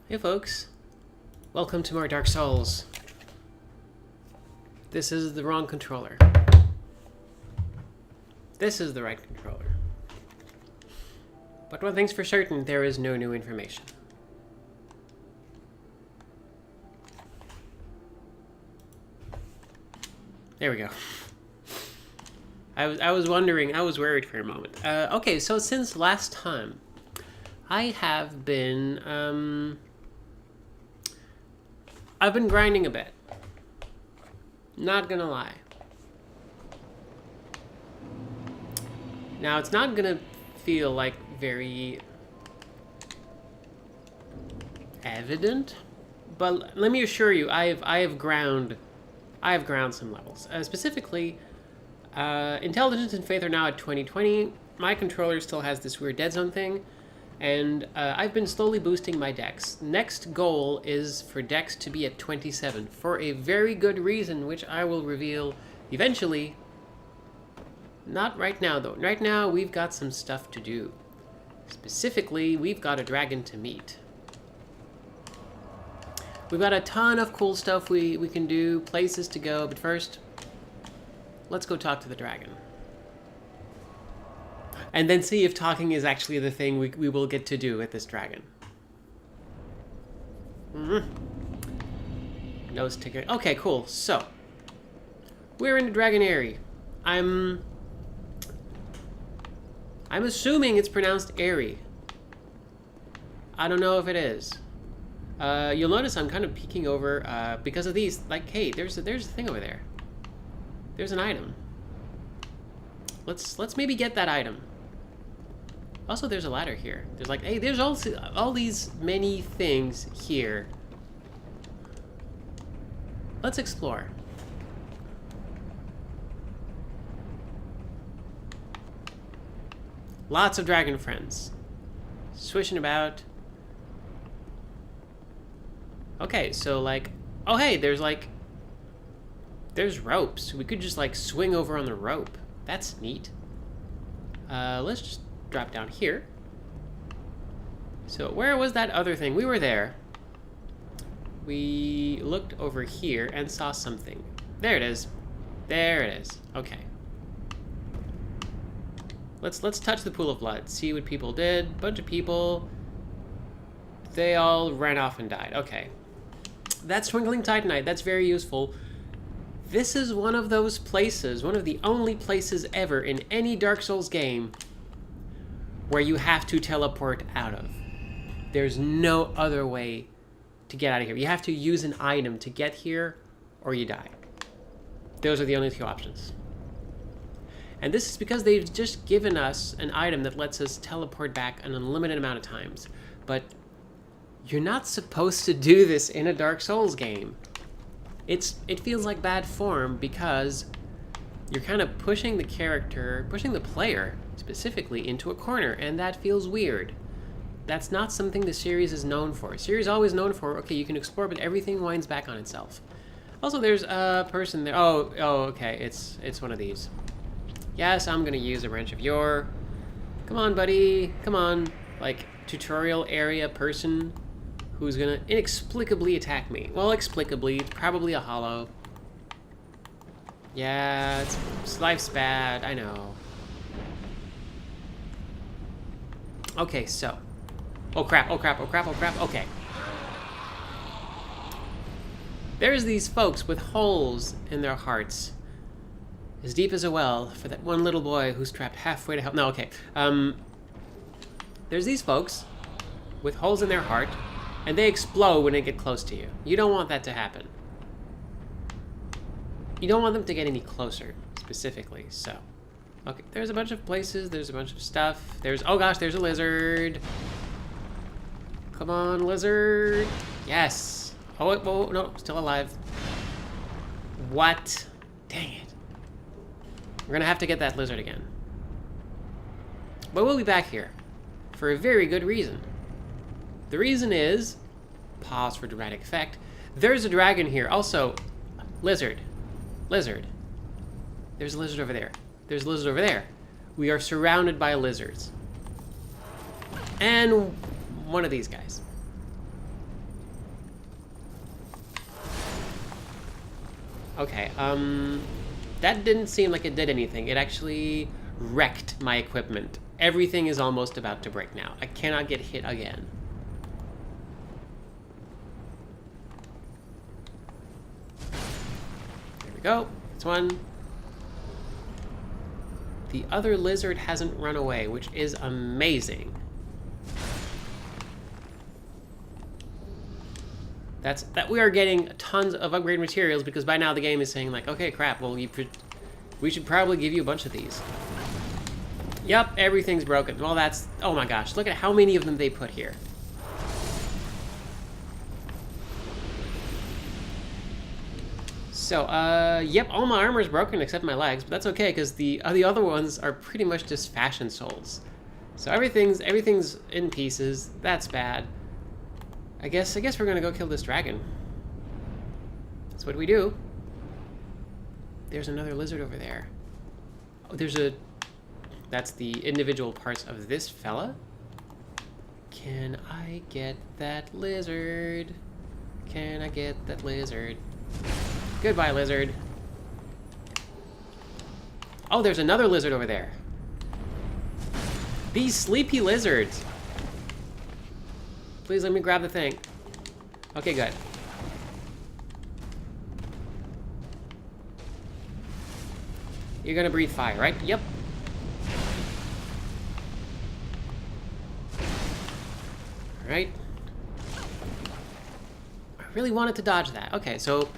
Hey folks, welcome to more Dark Souls. This is the wrong controller. This is the right controller. But one thing's for certain, there is no new information. There we go. I was wondering, I was worried for a moment. Okay, so since last time, I have been, I've been grinding a bit. Not gonna lie. Now, it's not gonna feel like very evident, but let me assure you, I have ground some levels. Specifically, Intelligence and Faith are now at 2020. My controller still has this weird dead zone thing. And I've been slowly boosting my dex. Next goal is for dex to be at 27 for a very good reason, which I will reveal eventually. Not right now, though. Right now, we've got some stuff to do. Specifically, we've got a dragon to meet. We've got a ton of cool stuff we can do, places to go, but first, let's go talk to the dragon. And then see if talking is actually the thing we will get to do with this dragon. Nose ticker. Okay, cool. So, we're in the Dragon Eyrie. I'm assuming it's pronounced Eyrie. I don't know if it is. You'll notice I'm kind of peeking over because of these. Like, hey, there's a thing over there. There's an item. Let's maybe get that item. Also, there's a ladder here. There's like, hey, there's also all these many things here. Let's explore. Lots of dragon friends. Swishing about. Okay, so like, oh hey, there's ropes. We could just like swing over on the rope. That's neat. Let's just drop down here. So where was that other thing? We were there. We looked over here and saw something. There it is. There it is. Okay. Let's touch the pool of blood. See what people did. Bunch of people. They all ran off and died. Okay. That's Twinkling Titanite. That's very useful. This is one of those places, one of the only places ever in any Dark Souls game where you have to teleport out of. There's no other way to get out of here. You have to use an item to get here, or you die. Those are the only two options. And this is because they've just given us an item that lets us teleport back an unlimited amount of times. But you're not supposed to do this in a Dark Souls game. It feels like bad form because you're kind of pushing the character, pushing the player specifically into a corner, and that feels weird. That's not something the series is known for. The series is always known for, okay, you can explore, but everything winds back on itself. Also, there's a person there. Oh, okay, it's one of these. Yes, I'm gonna use a Wrench of Yore. Come on, buddy. Come on. Like, tutorial area person who's gonna inexplicably attack me. Well, explicably, it's probably a hollow. Yeah, life's bad, I know. Okay, so. Oh crap, oh crap, oh crap, oh crap, okay. There's these folks with holes in their hearts. As deep as a well for that one little boy who's trapped halfway to hell. No, okay. There's these folks with holes in their heart, and they explode when they get close to you. You don't want that to happen. You don't want them to get any closer, specifically, so. Okay, there's a bunch of places, there's a bunch of stuff. Oh gosh, there's a lizard. Come on, lizard. Yes. Oh, whoa, no, still alive. What? Dang it. We're gonna have to get that lizard again. But we'll be back here for a very good reason. The reason is, pause for dramatic effect, there's a dragon here. Also, lizard. Lizard. There's a lizard over there. There's a lizard over there. We are surrounded by lizards. And one of these guys. Okay, that didn't seem like it did anything. It actually wrecked my equipment. Everything is almost about to break now. I cannot get hit again. There we go. That's one. The other lizard hasn't run away, which is amazing. That we are getting tons of upgrade materials, because by now the game is saying like, okay, crap, well, we should probably give you a bunch of these. Yep, everything's broken. Well, that's, oh my gosh, look at how many of them they put here. So, yep, all my armor is broken except my legs, but that's okay, because the other ones are pretty much just fashion souls. So everything's in pieces. That's bad. I guess we're gonna go kill this dragon. That's what we do. There's another lizard over there. Oh, that's the individual parts of this fella. Can I get that lizard? Can I get that lizard? Goodbye, lizard. Oh, there's another lizard over there. These sleepy lizards. Please let me grab the thing. Okay, good. You're gonna breathe fire, right? Yep. Alright. I really wanted to dodge that. Okay, so,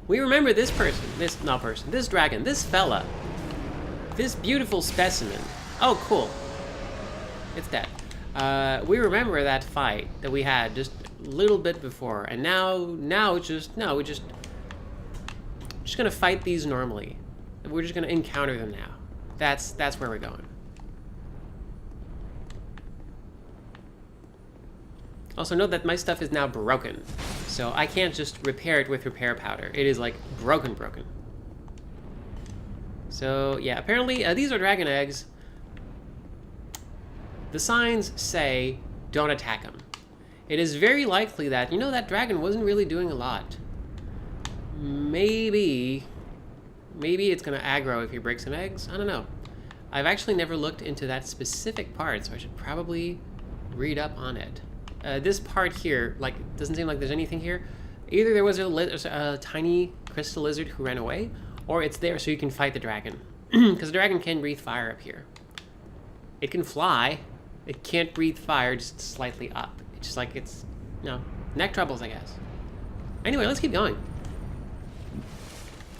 we remember this dragon, this fella. This beautiful specimen. Oh, cool. It's dead. We remember that fight that we had just a little bit before, and now it's just gonna fight these normally. We're just gonna encounter them now. That's where we're going. Also note that my stuff is now broken, so I can't just repair it with repair powder. It is like broken. So yeah, apparently these are dragon eggs. The signs say, don't attack them. It is very likely that, that dragon wasn't really doing a lot. Maybe it's gonna aggro if he breaks some eggs. I don't know. I've actually never looked into that specific part, so I should probably read up on it. This part here, like, doesn't seem like there's anything here. Either there was a tiny crystal lizard who ran away, or it's there so you can fight the dragon. Because the dragon can breathe fire up here. It can fly. It can't breathe fire, just slightly up. It's just like neck troubles, I guess. Anyway, let's keep going.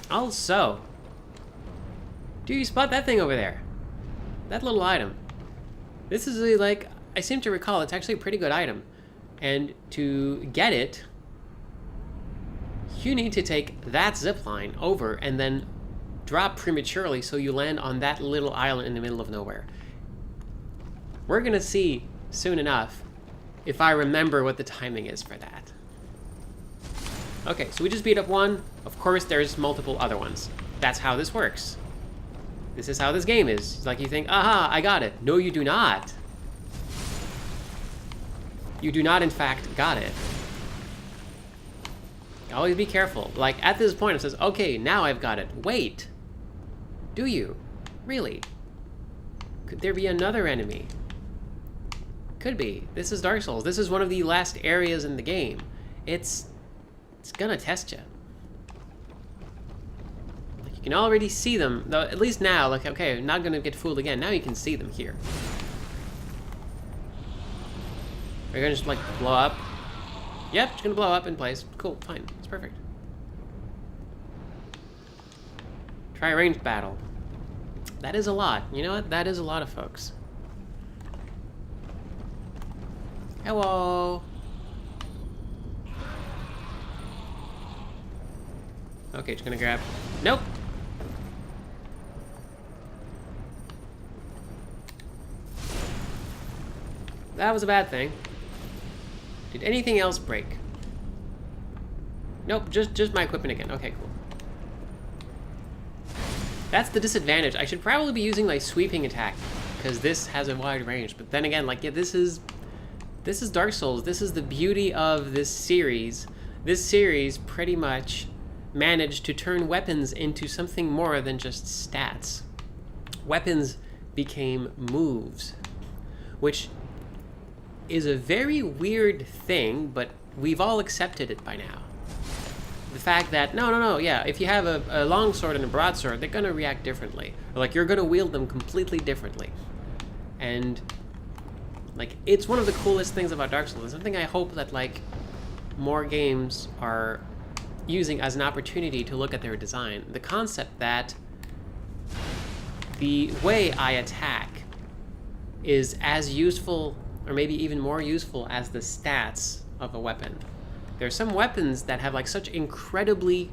Also, do you spot that thing over there? That little item. This is like, I seem to recall, it's actually a pretty good item. And to get it, you need to take that zipline over and then drop prematurely so you land on that little island in the middle of nowhere. We're gonna see soon enough if I remember what the timing is for that. Okay, so we just beat up one. Of course, there's multiple other ones. That's how this works. This is how this game is. It's like you think, aha, I got it. No, you do not. You do not, in fact, got it. Always be careful. Like, at this point, it says, okay, now I've got it. Wait. Do you? Really? Could there be another enemy? Could be. This is Dark Souls. This is one of the last areas in the game. It's gonna test you. Like, you can already see them, though. At least now, like, okay, I'm not gonna get fooled again. Now you can see them here. Are you gonna just like blow up? Yep, it's gonna blow up in place. Cool, fine, it's perfect. Try ranged battle. That is a lot. You know what? That is a lot of folks. Hello. Okay, just gonna grab. Nope. That was a bad thing. Did anything else break? Nope, just my equipment again. Okay, cool. That's the disadvantage. I should probably be using like sweeping attack, because this has a wide range. But then again, like, yeah, this is Dark Souls. This is the beauty of this series, this series pretty much managed to turn weapons into something more than just stats. Weapons became moves, which is a very weird thing, but we've all accepted it by now. The fact that, no, yeah, if you have a longsword and a broadsword, they're going to react differently. Or, like, you're going to wield them completely differently. And, like, it's one of the coolest things about Dark Souls. It's something I hope that, like, more games are using as an opportunity to look at their design. The concept that the way I attack is as useful, or maybe even more useful, as the stats of a weapon. There are some weapons that have like such incredibly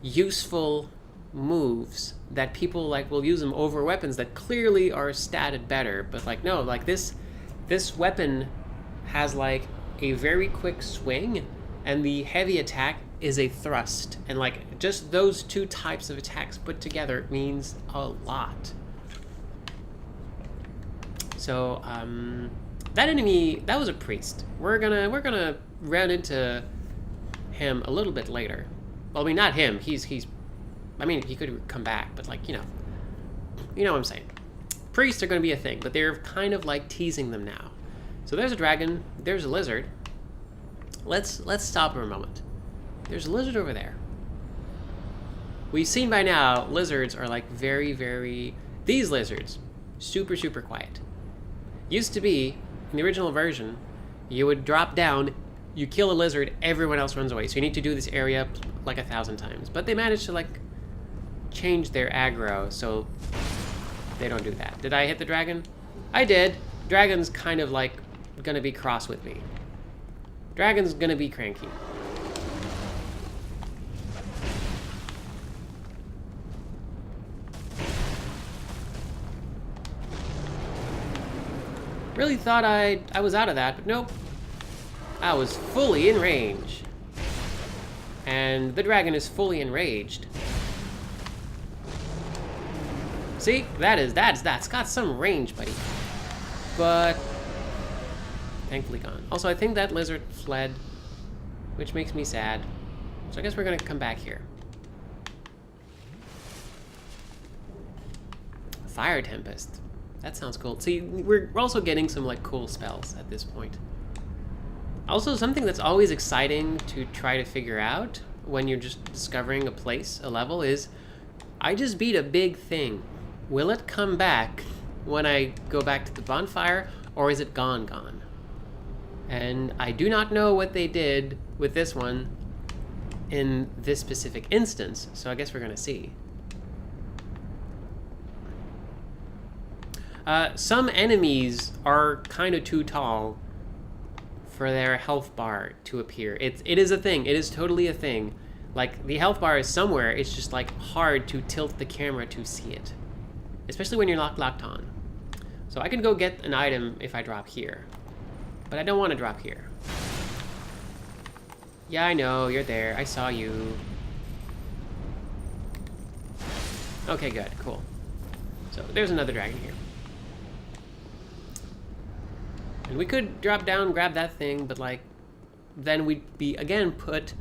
useful moves that people like will use them over weapons that clearly are statted better. But like, no, like this weapon has like a very quick swing, and the heavy attack is a thrust, and like just those two types of attacks put together means a lot. So that enemy, that was a priest. We're gonna run into him a little bit later. Well, I mean, not him. He's. I mean, he could come back, but like, you know what I'm saying. Priests are gonna be a thing, but they're kind of like teasing them now. So there's a dragon. There's a lizard. Let's stop for a moment. There's a lizard over there. We've seen by now lizards are like very, very. These lizards, super, super quiet. Used to be, in the original version, you would drop down, you kill a lizard, everyone else runs away. So you need to do this area like 1,000 times. But they managed to like change their aggro, so they don't do that. Did I hit the dragon? I did. Dragon's kind of like gonna be cross with me. Dragon's gonna be cranky. Really thought I was out of that, but nope. I was fully in range. And the dragon is fully enraged. See? That's got some range, buddy. But thankfully gone. Also, I think that lizard fled, which makes me sad. So I guess we're gonna come back here. Fire Tempest. That sounds cool. See, we're also getting some like cool spells at this point. Also, something that's always exciting to try to figure out when you're just discovering a place, a level, is I just beat a big thing. Will it come back when I go back to the bonfire, or is it gone? And I do not know what they did with this one in this specific instance, so I guess we're gonna see. Some enemies are kind of too tall for their health bar to appear. It is a thing. It is totally a thing. Like, the health bar is somewhere. It's just, like, hard to tilt the camera to see it. Especially when you're locked on. So I can go get an item if I drop here. But I don't want to drop here. Yeah, I know. You're there. I saw you. Okay, good. Cool. So there's another dragon here. And we could drop down, grab that thing, but like, then we'd be again put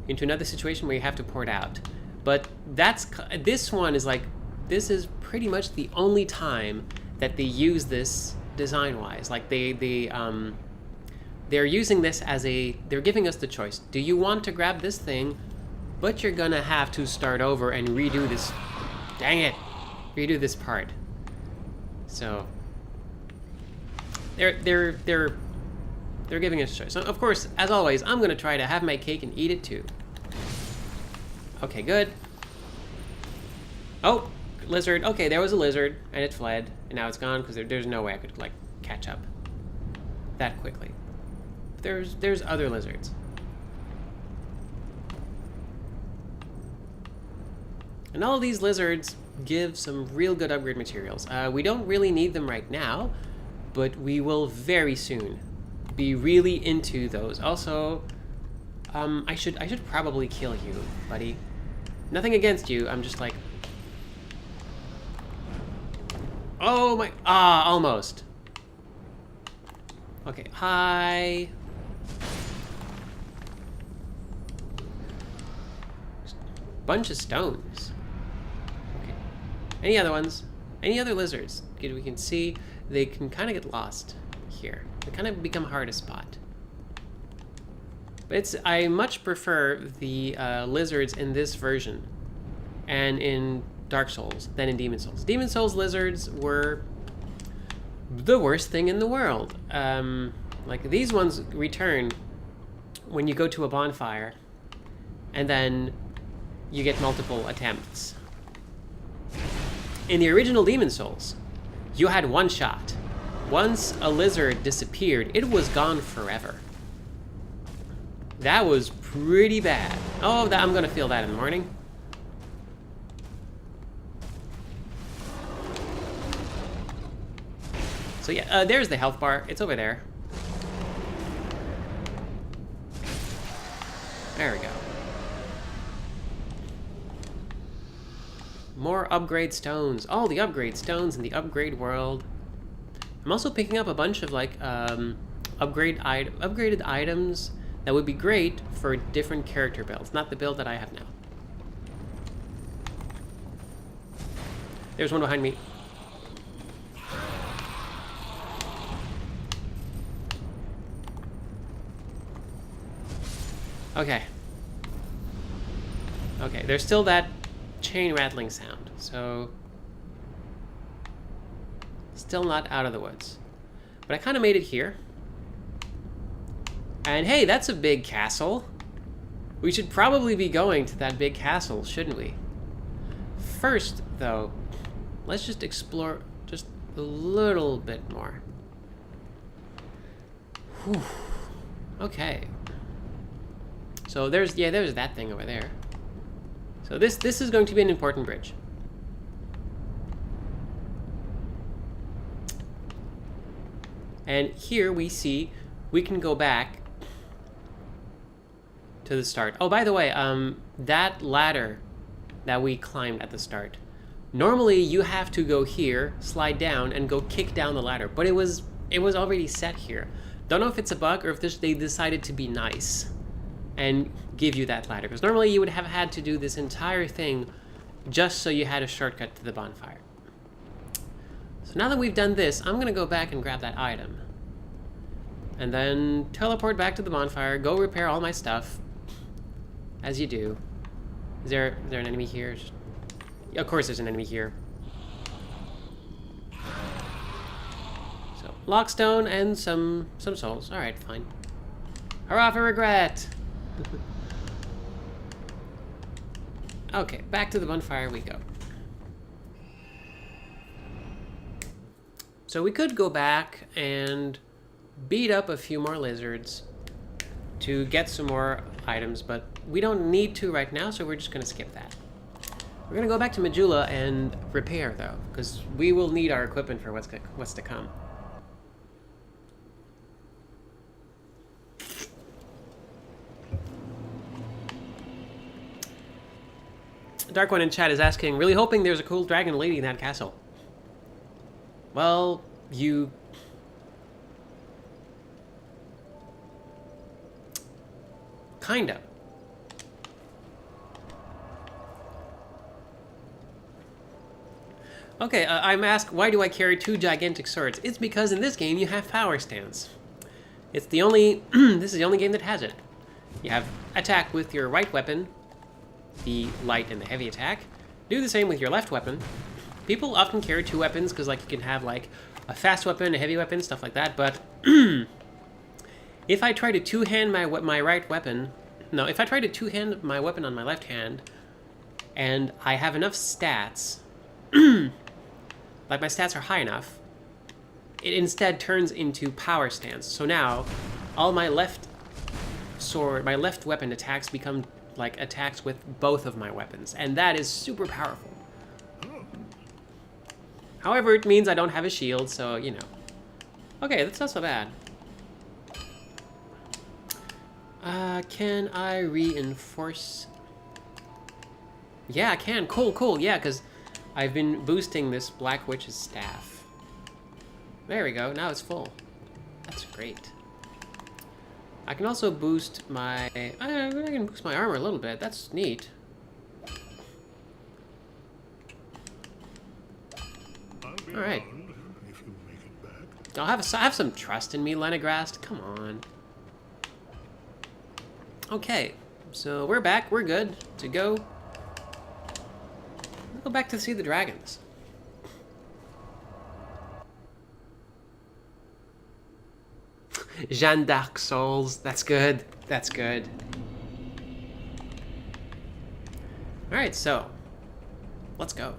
into another situation where you have to pour it out. But this one is like, this is pretty much the only time that they use this design-wise. Like they're using this as they're giving us the choice. Do you want to grab this thing, but you're gonna have to start over and redo this, dang it, redo this part. So they're giving us a choice. So of course, as always, I'm gonna try to have my cake and eat it too. Okay, good. Oh, lizard. Okay, there was a lizard, and it fled, and now it's gone because there's no way I could like catch up that quickly. There's other lizards. And all of these lizards give some real good upgrade materials. We don't really need them right now, but we will very soon be really into those. Also, I should probably kill you, buddy. Nothing against you, I'm just like... Oh my... almost. Okay, hi. bunch of stones. Okay. Any other ones? Any other lizards? Okay, we can see they can kind of get lost here. They kind of become hard to spot. But I much prefer the lizards in this version and in Dark Souls than in Demon Souls. Demon Souls lizards were the worst thing in the world. Like, these ones return when you go to a bonfire, and then you get multiple attempts. In the original Demon Souls, you had one shot. Once a lizard disappeared, it was gone forever. That was pretty bad. Oh, I'm gonna feel that in the morning. So yeah, there's the health bar. It's over there. There we go. More upgrade stones. All the upgrade stones in the upgrade world. I'm also picking up a bunch of like upgraded items that would be great for different character builds, not the build that I have now. There's one behind me. Okay. Okay, there's still that chain rattling sound, so still not out of the woods. But I kind of made it here. And hey, that's a big castle. We should probably be going to that big castle, shouldn't we? First, though, let's just explore just a little bit more. Whew. Okay. So there's that thing over there. So this is going to be an important bridge. And here we see we can go back to the start. Oh, by the way, that ladder that we climbed at the start, normally you have to go here, slide down, and go kick down the ladder. But it was already set here. Don't know if it's a bug or if they decided to be nice and give you that ladder, because normally you would have had to do this entire thing just so you had a shortcut to the bonfire. So now that we've done this, I'm gonna go back and grab that item and then teleport back to the bonfire, go repair all my stuff, as you do. Is there an enemy here? Of course there's an enemy here. So lockstone and some souls. All right, fine. Hurrah for regret. Okay, back to the bonfire we go. So we could go back and beat up a few more lizards to get some more items, but we don't need to right now, so we're just gonna skip that. We're gonna go back to Majula and repair, though, because we will need our equipment for what's to come. Dark One in chat is asking, really hoping there's a cool dragon lady in that castle. Well, you... Kinda. Okay, I'm asked, why do I carry 2 gigantic swords? It's because in this game you have power stance. It's the only... this is the only game that has it. You have attack with your right weapon, the light and the heavy attack. Do the same with your left weapon. People often carry 2 weapons because, like, you can have like a fast weapon, a heavy weapon, stuff like that. But if I try to two-hand my right weapon, no, if I try to two-hand my weapon on my left hand, and I have enough stats, like my stats are high enough, it instead turns into power stance. So now, all my left weapon attacks become like attacks with both of my weapons, and that is super powerful. However, it means I don't have a shield, so, you know. Okay, that's not so bad. Can I reinforce? Yeah, I can. Cool, yeah, because I've been boosting this Black Witch's staff. There we go, now it's full. That's great. I can also boost my... I can boost my armor a little bit, that's neat. All right. If you make it back. I'll have some trust in me, Lenegrast. Come on. Okay, so we're back. We're good to go. We'll go back to see the dragons. Jeanne d'Arc souls. That's good. That's good. All right, so let's go.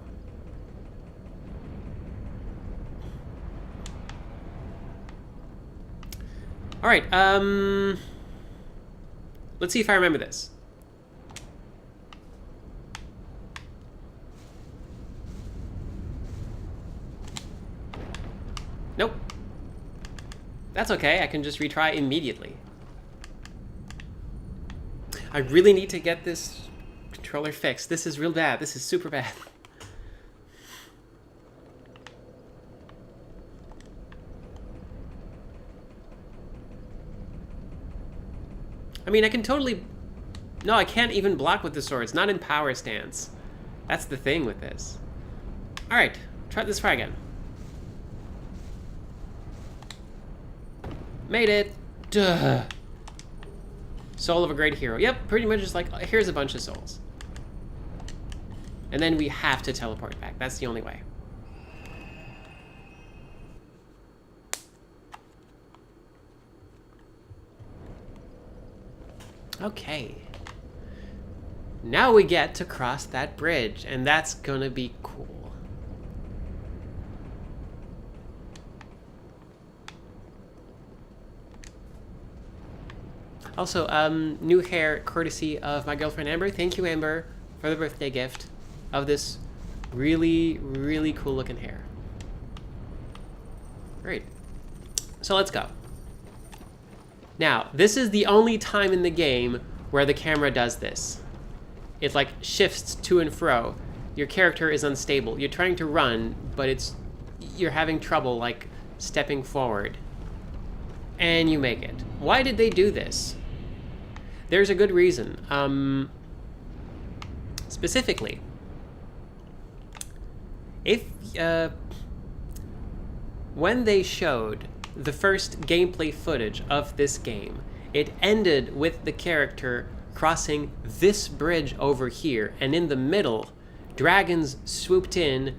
All right, let's see if I remember this. Nope. That's okay, I can just retry immediately. I really need to get this controller fixed. This is real bad. This is super bad. I mean, I can totally... No, I can't even block with the sword. It's not in power stance. That's the thing with this. Alright, try again. Made it! Duh! Soul of a great hero. Yep, pretty much just like, here's a bunch of souls. And then we have to teleport back. That's the only way. Okay. Now we get to cross that bridge, and that's gonna be cool. Also, new hair courtesy of my girlfriend Amber. Thank you, Amber, for the birthday gift of this really, really cool looking hair. Great. So let's go. Now, this is the only time in the game where the camera does this. It like shifts to and fro. Your character is unstable. You're trying to run, but you're having trouble like stepping forward. And you make it. Why did they do this? There's a good reason. Specifically, if when they showed the first gameplay footage of this game, it ended with the character crossing this bridge over here, and in the middle, dragons swooped in,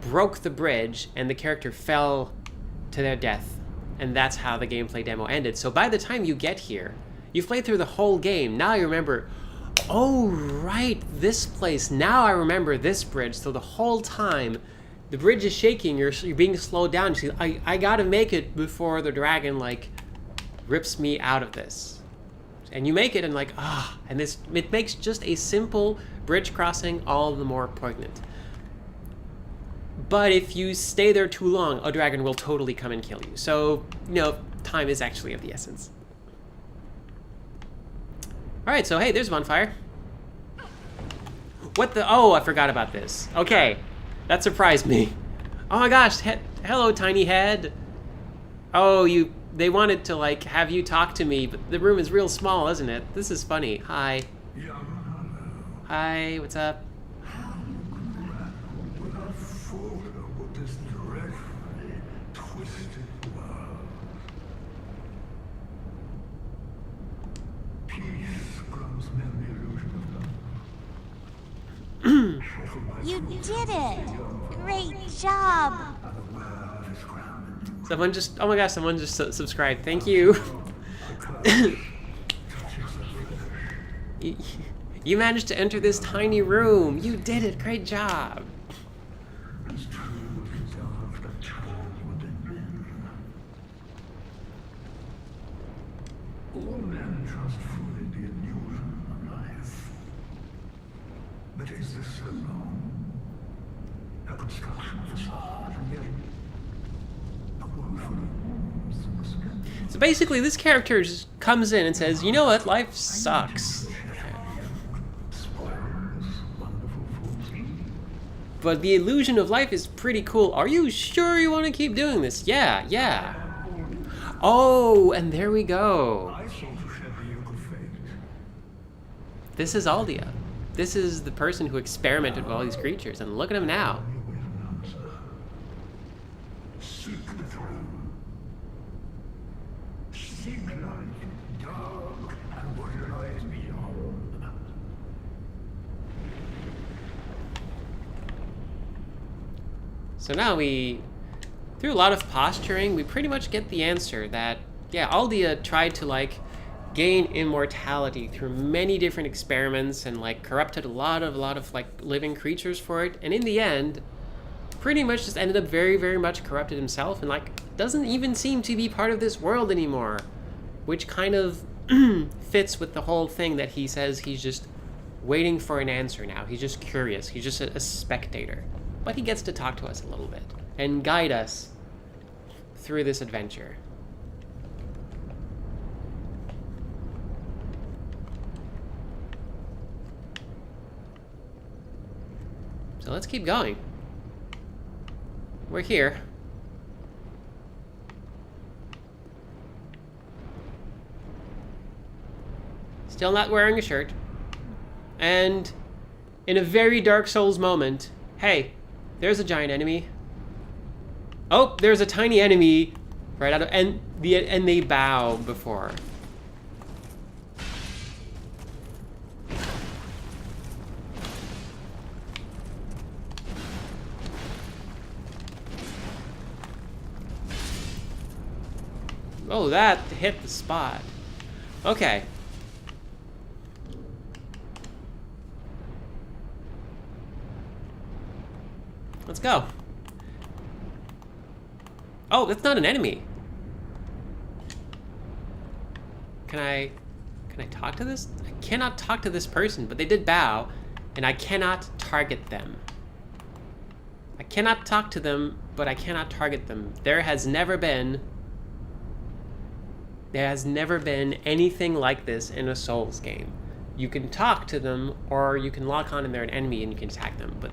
broke the bridge, and the character fell to their death. And that's how the gameplay demo ended. So by the time you get here, you've played through the whole game. Now you remember, oh right, this place. Now I remember this bridge. So the whole time, the bridge is shaking. You're being slowed down. You see, I gotta make it before the dragon like rips me out of this. And you make it, and like and it makes just a simple bridge crossing all the more poignant. But if you stay there too long, a dragon will totally come and kill you. So, you know, time is actually of the essence. Alright, so hey, there's a bonfire. What the? Oh, I forgot about this. Okay, that surprised me. Oh my gosh, hello, tiny head. Oh, they wanted to, like, have you talk to me, but the room is real small, isn't it? This is funny. Hi. Hi, what's up? You did it! Great job! Someone just, oh my gosh, someone just subscribed. Thank you. You managed to enter this tiny room. You did it. Great job. All men trust fully the illusion of life. But is this so wrong? A construction facade, and yet a world full of warmth and respect. So basically, this character just comes in and says, you know what, life sucks. But the illusion of life is pretty cool. Are you sure you want to keep doing this? Yeah, yeah. Oh, and there we go. This is Aldia. This is the person who experimented with all these creatures, and look at him now. Seek light, dark, and what lies beyond. So now through a lot of posturing, we pretty much get the answer that, yeah, Aldia tried to, like, gain immortality through many different experiments and, like, corrupted a lot of like, living creatures for it. And in the end, pretty much just ended up very, very much corrupted himself and, like, doesn't even seem to be part of this world anymore. Which kind of fits with the whole thing that he says he's just waiting for an answer now. He's just curious. He's just a spectator. But he gets to talk to us a little bit and guide us through this adventure. So let's keep going. We're here. Still not wearing a shirt. And in a very Dark Souls moment, hey, there's a giant enemy. Oh, there's a tiny enemy right out of, and they bow before. Oh, that hit the spot. Okay. Let's go. Oh, that's not an enemy. Can I talk to this? I cannot talk to this person, but they did bow, and I cannot target them. I cannot talk to them, but I cannot target them. There has never been anything like this in a Souls game. You can talk to them, or you can lock on and they're an enemy and you can attack them, but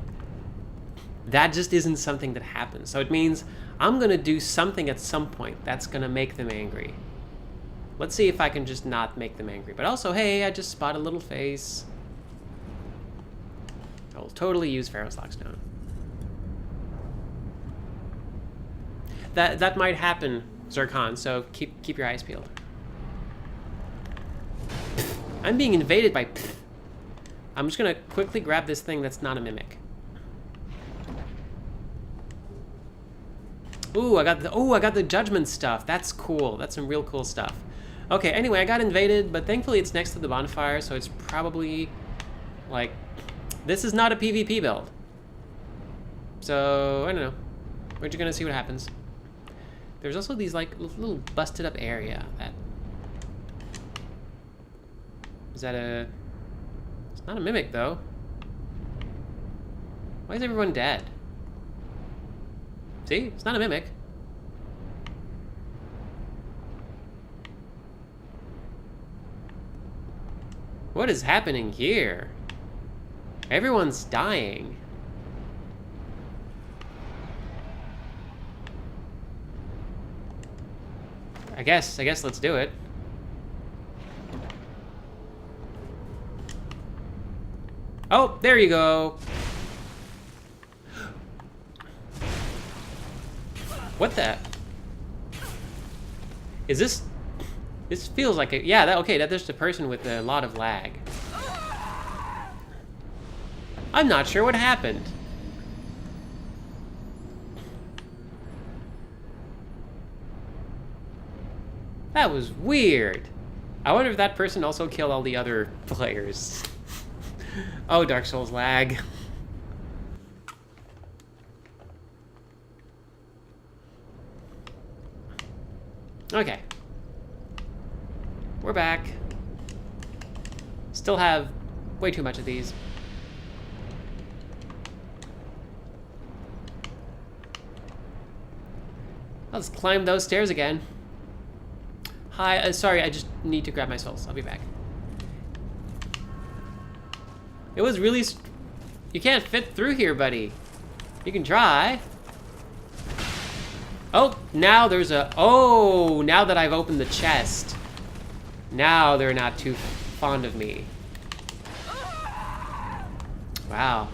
that just isn't something that happens. So it means I'm gonna do something at some point that's gonna make them angry. Let's see if I can just not make them angry. But also, hey, I just spot a little face. I will totally use Pharaoh's Lockstone. That might happen, Zircon, so keep your eyes peeled. I'm being invaded by... I'm just gonna quickly grab this thing that's not a mimic. Ooh, I got the judgment stuff. That's cool. That's some real cool stuff. Okay, anyway, I got invaded, but thankfully it's next to the bonfire, so it's probably, like, this is not a PvP build. So, I don't know. We're just gonna see what happens. There's also these, like, little busted up area that... Is that a... It's not a mimic, though. Why is everyone dead? See? It's not a mimic. What is happening here? Everyone's dying. I guess let's do it. Oh, there you go. What the? Is this? This feels like a, yeah, that, okay, that there's a person with a lot of lag. I'm not sure what happened. That was weird. I wonder if that person also killed all the other players. Oh, Dark Souls lag. Okay. We're back. Still have way too much of these. Let's climb those stairs again. Hi, sorry, I just need to grab my souls. I'll be back. It was really... You can't fit through here, buddy. You can try. Oh, now there's a... Oh, now that I've opened the chest. Now they're not too fond of me. Wow.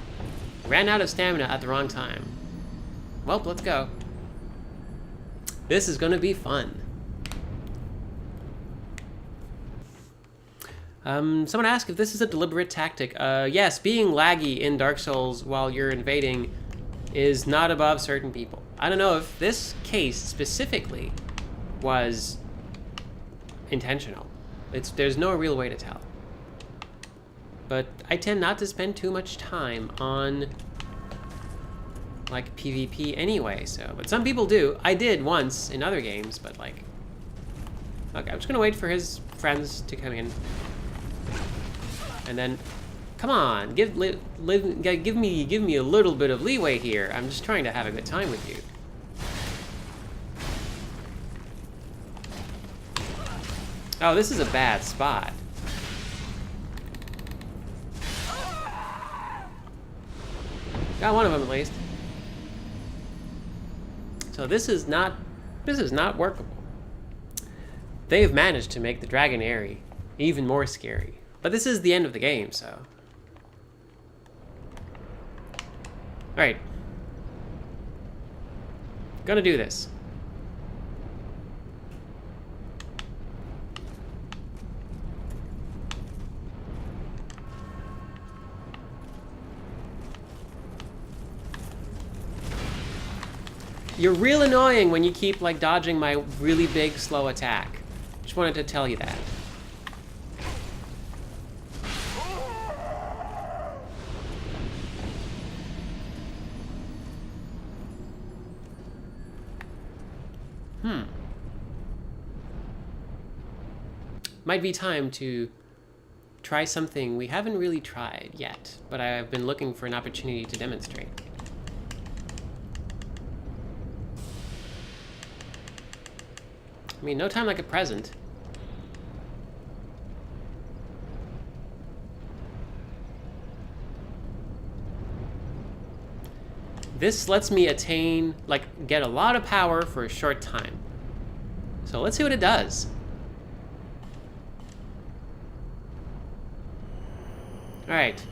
Ran out of stamina at the wrong time. Well, let's go. This is gonna be fun. Someone asked if this is a deliberate tactic. Yes, being laggy in Dark Souls while you're invading is not above certain people. I don't know if this case specifically was intentional. There's no real way to tell. But I tend not to spend too much time on like PvP anyway, but some people do. I did once in other games, but like, okay, I'm just gonna wait for his friends to come in. And then, come on, give me a little bit of leeway here. I'm just trying to have a good time with you. Oh, this is a bad spot. Got one of them at least. So this is not workable. They've managed to make the Dragon Aerie even more scary. But this is the end of the game, so. Alright. Gonna do this. You're real annoying when you keep like dodging my really big slow attack. Just wanted to tell you that. Might be time to try something we haven't really tried yet, but I've been looking for an opportunity to demonstrate. I mean, no time like a present. This lets me attain, like, get a lot of power for a short time. So let's see what it does. Alright.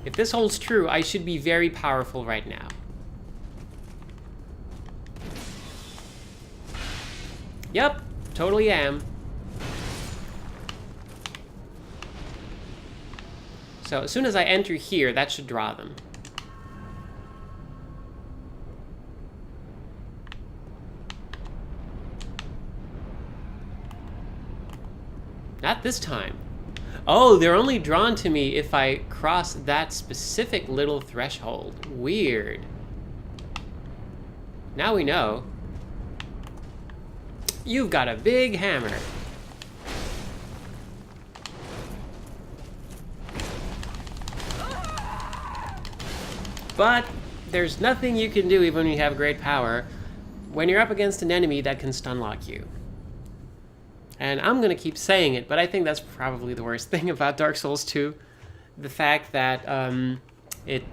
If this holds true, I should be very powerful right now. Yep, totally am. So as soon as I enter here, that should draw them. Not this time. Oh, they're only drawn to me if I cross that specific little threshold. Weird. Now we know. You've got a big hammer. But there's nothing you can do even when you have great power when you're up against an enemy that can stun lock you. And I'm gonna keep saying it, but I think that's probably the worst thing about Dark Souls 2. The fact that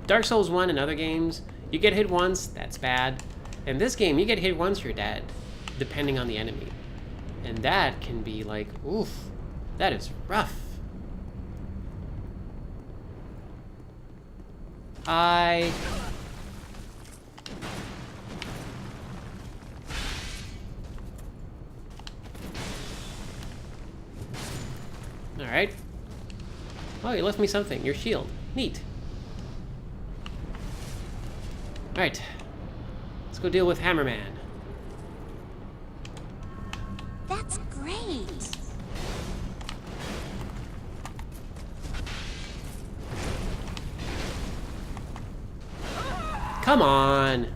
Dark Souls 1 and other games, you get hit once, that's bad. In this game, you get hit once, you're dead, depending on the enemy. And that can be like, oof, that is rough. Alright. Oh, you left me something. Your shield. Neat. Alright. Let's go deal with Hammerman. That's great. Come on.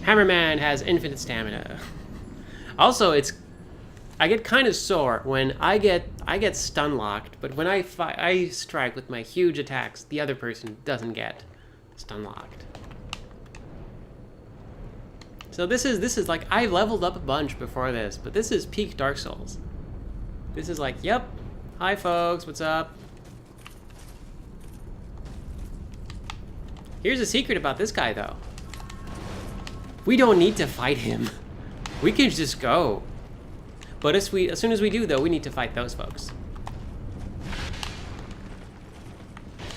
Hammerman has infinite stamina. Also, I get kind of sore when I get stun locked, but when I strike with my huge attacks, the other person doesn't get stun locked. So this is like, I leveled up a bunch before this, but this is peak Dark Souls. This is like, yep, hi folks, what's up? Here's a secret about this guy though. We don't need to fight him. We can just go. But as soon as we do though, we need to fight those folks.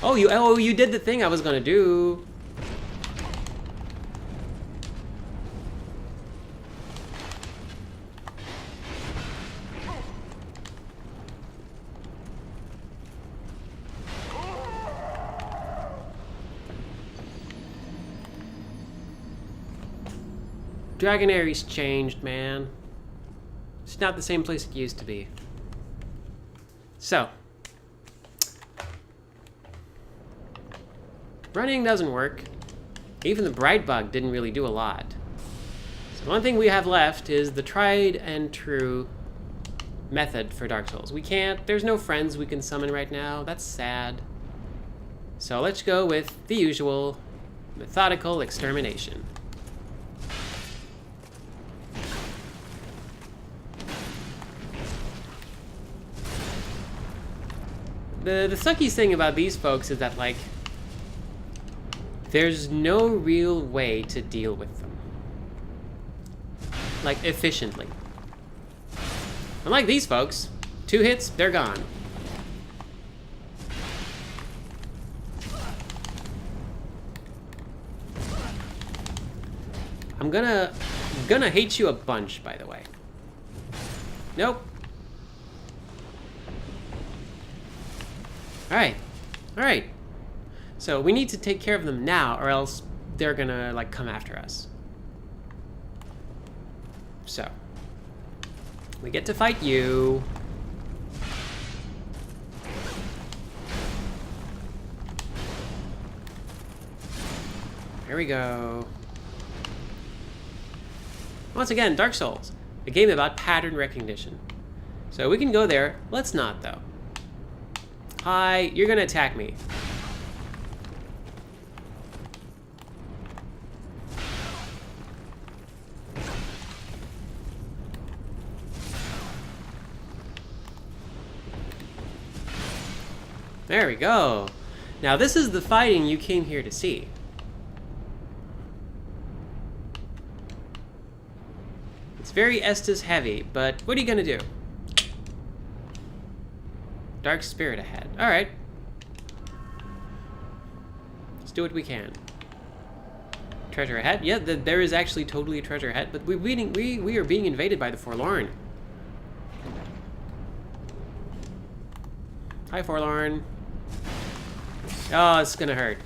Oh, you did the thing I was gonna do. Dragonary's changed, man. It's not the same place it used to be. So. Running doesn't work. Even the Bright Bug didn't really do a lot. So the one thing we have left is the tried and true method for Dark Souls. We can't, there's no friends we can summon right now. That's sad. So let's go with the usual methodical extermination. The sucky thing about these folks is that, like, there's no real way to deal with them. Like, efficiently. Unlike these folks, 2 hits, they're gone. I'm gonna hate you a bunch, by the way. Nope. Alright. Alright. So we need to take care of them now, or else they're gonna, like, come after us. So. We get to fight you. Here we go. Once again, Dark Souls, a game about pattern recognition. So we can go there. Let's not, though. Hi, you're gonna attack me. There we go. Now this is the fighting you came here to see. It's very Estus heavy, but what are you gonna do? Dark Spirit ahead. Alright. Let's do what we can. Treasure ahead? Yeah, there is actually totally a treasure ahead, but we are being invaded by the Forlorn. Hi, Forlorn. Oh, it's gonna hurt.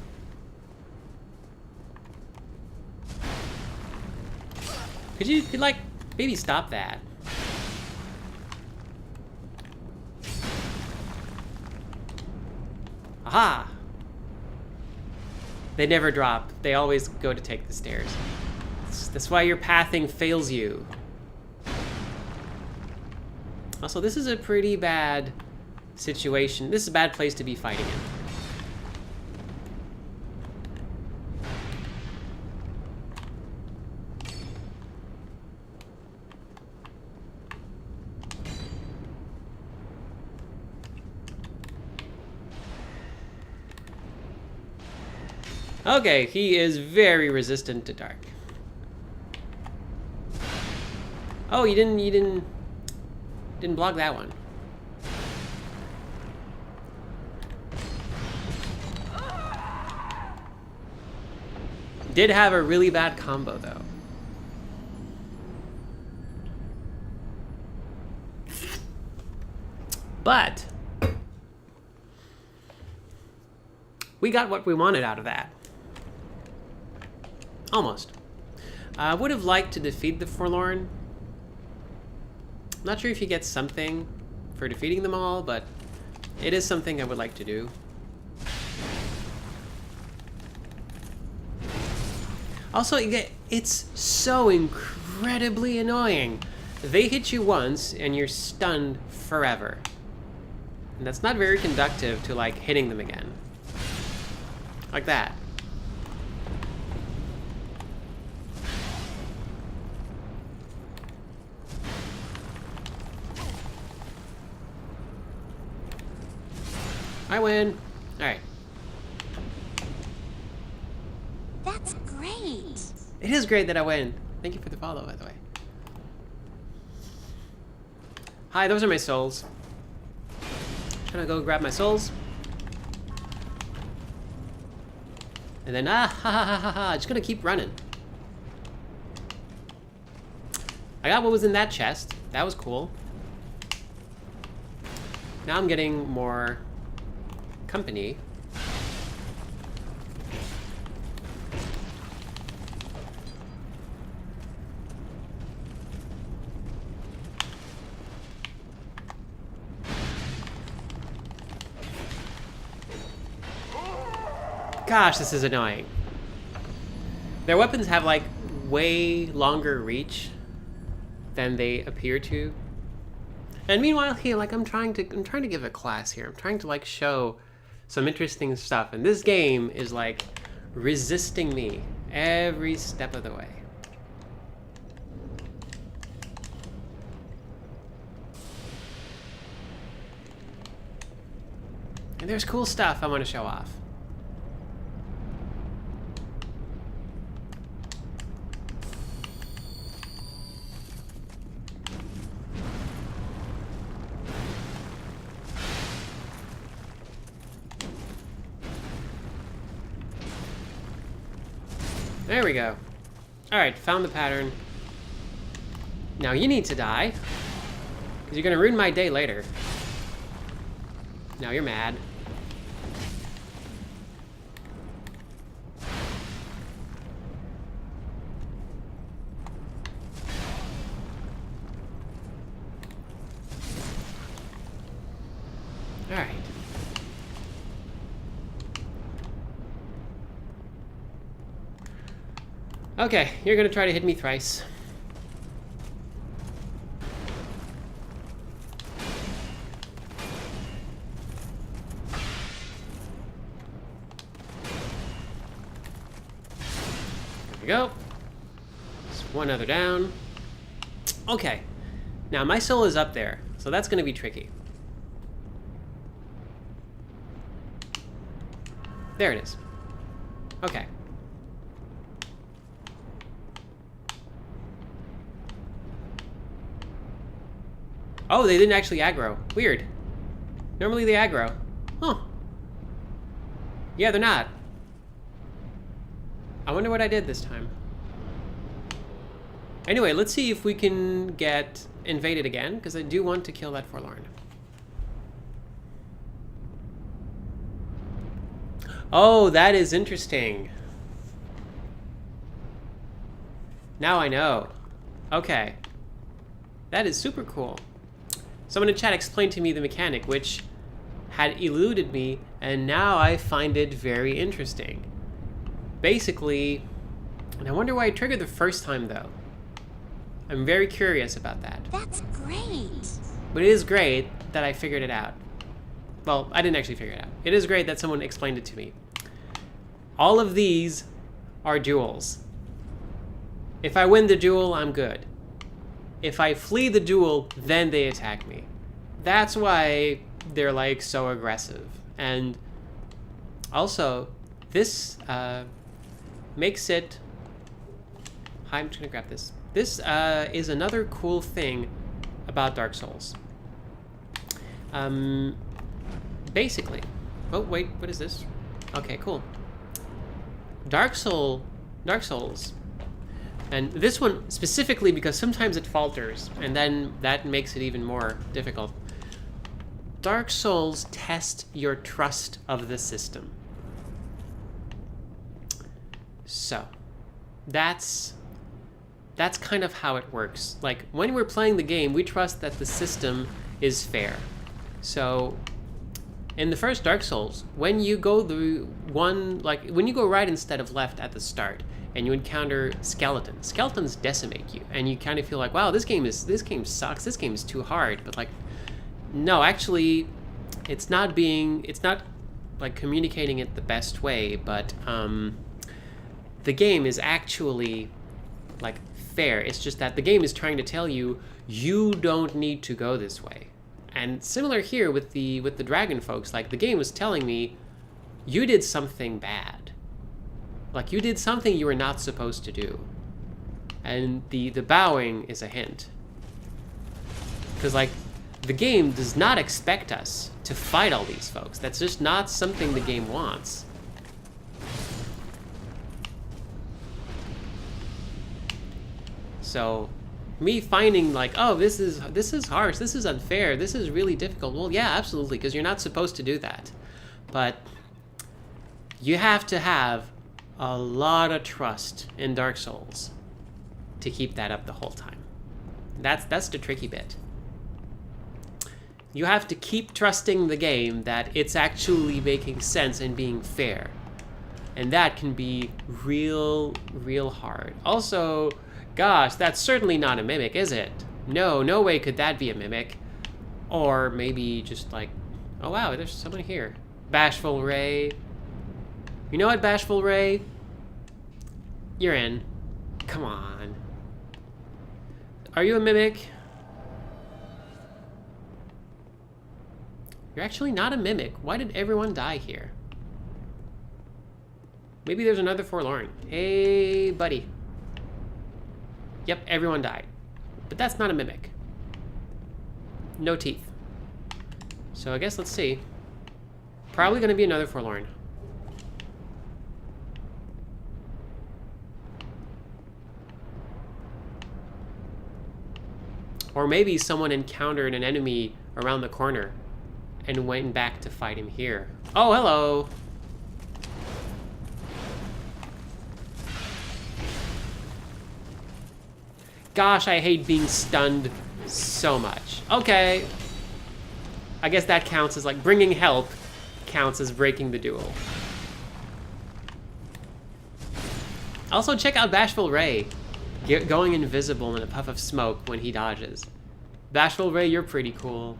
Could you, like, maybe stop that? Aha! They never drop. They always go to take the stairs. That's why your pathing fails you. Also, this is a pretty bad situation. This is a bad place to be fighting in. Okay, he is very resistant to dark. Oh, you didn't block that one. Did have a really bad combo though. But we got what we wanted out of that. Almost. I would have liked to defeat the Forlorn. Not sure if you get something for defeating them all, but it is something I would like to do. Also, it's so incredibly annoying. They hit you once and you're stunned forever. And that's not very conductive to, like, hitting them again. Like that. I win. All right. That's great. It is great that I win. Thank you for the follow, by the way. Hi, those are my souls. Gonna go grab my souls. And then, just gonna keep running. I got what was in that chest. That was cool. Now I'm getting more company. Gosh, this is annoying. Their weapons have like way longer reach than they appear to. And meanwhile here, like I'm trying to give a class here. I'm trying to like show some interesting stuff, and this game is like resisting me every step of the way. And there's cool stuff I want to show off. There we go. Alright, found the pattern. Now you need to die, because you're going to ruin my day later. Now you're mad. Alright. Okay, you're gonna try to hit me thrice. There we go. Just one other down. Okay. Now my soul is up there, so that's gonna be tricky. There it is. Okay. Oh, they didn't actually aggro. Weird. Normally they aggro. Huh. Yeah, they're not. I wonder what I did this time. Anyway, let's see if we can get invaded again, because I do want to kill that Forlorn. Oh, that is interesting. Now I know. Okay. That is super cool. Someone in chat explained to me the mechanic, which had eluded me, and now I find it very interesting. Basically, and I wonder why I triggered the first time, though. I'm very curious about that. That's great. But it is great that I figured it out. Well, I didn't actually figure it out. It is great that someone explained it to me. All of these are duels. If I win the duel, I'm good. If I flee the duel, then they attack me. That's why they're like so aggressive. And also, this makes it... Hi, I'm just gonna grab this. This is another cool thing about Dark Souls. Basically... Oh, wait, what is this? Okay, cool. Dark Souls... And this one specifically because sometimes it falters, and then that makes it even more difficult. Dark Souls test your trust of the system. So, that's kind of how it works. Like, when we're playing the game, we trust that the system is fair. So, in the first Dark Souls, when you go when you go right instead of left at the start, and you encounter skeletons decimate you, and you kind of feel like, wow, this game sucks, this game is too hard. But like, no, actually, it's not like communicating it the best way, but the game is actually like fair. It's just that the game is trying to tell you, you don't need to go this way. And similar here with the dragon folks, like the game was telling me, you did something bad. Like, you did something you were not supposed to do. And the bowing is a hint. Because, like, the game does not expect us to fight all these folks. That's just not something the game wants. So, me finding, like, oh, this is harsh, this is unfair, this is really difficult. Well, yeah, absolutely, because you're not supposed to do that. But you have to have a lot of trust in Dark Souls to keep that up the whole time. That's the tricky bit. You have to keep trusting the game that it's actually making sense and being fair. And that can be real hard. Also, gosh, that's certainly not a mimic, is it? No way could that be a mimic. Or maybe just like, oh wow, there's someone here. Bashful Ray. You know what, Bashful Ray? You're in. Come on. Are you a mimic? You're actually not a mimic. Why did everyone die here? Maybe there's another Forlorn. Hey, buddy. Yep, everyone died. But that's not a mimic. No teeth. So I guess let's see. Probably going to be another Forlorn. Or maybe someone encountered an enemy around the corner and went back to fight him here. Oh, hello! Gosh, I hate being stunned so much. Okay. I guess that counts as, like, bringing help counts as breaking the duel. Also, check out Bashful Ray. Going invisible in a puff of smoke when he dodges. Bashful Ray, you're pretty cool.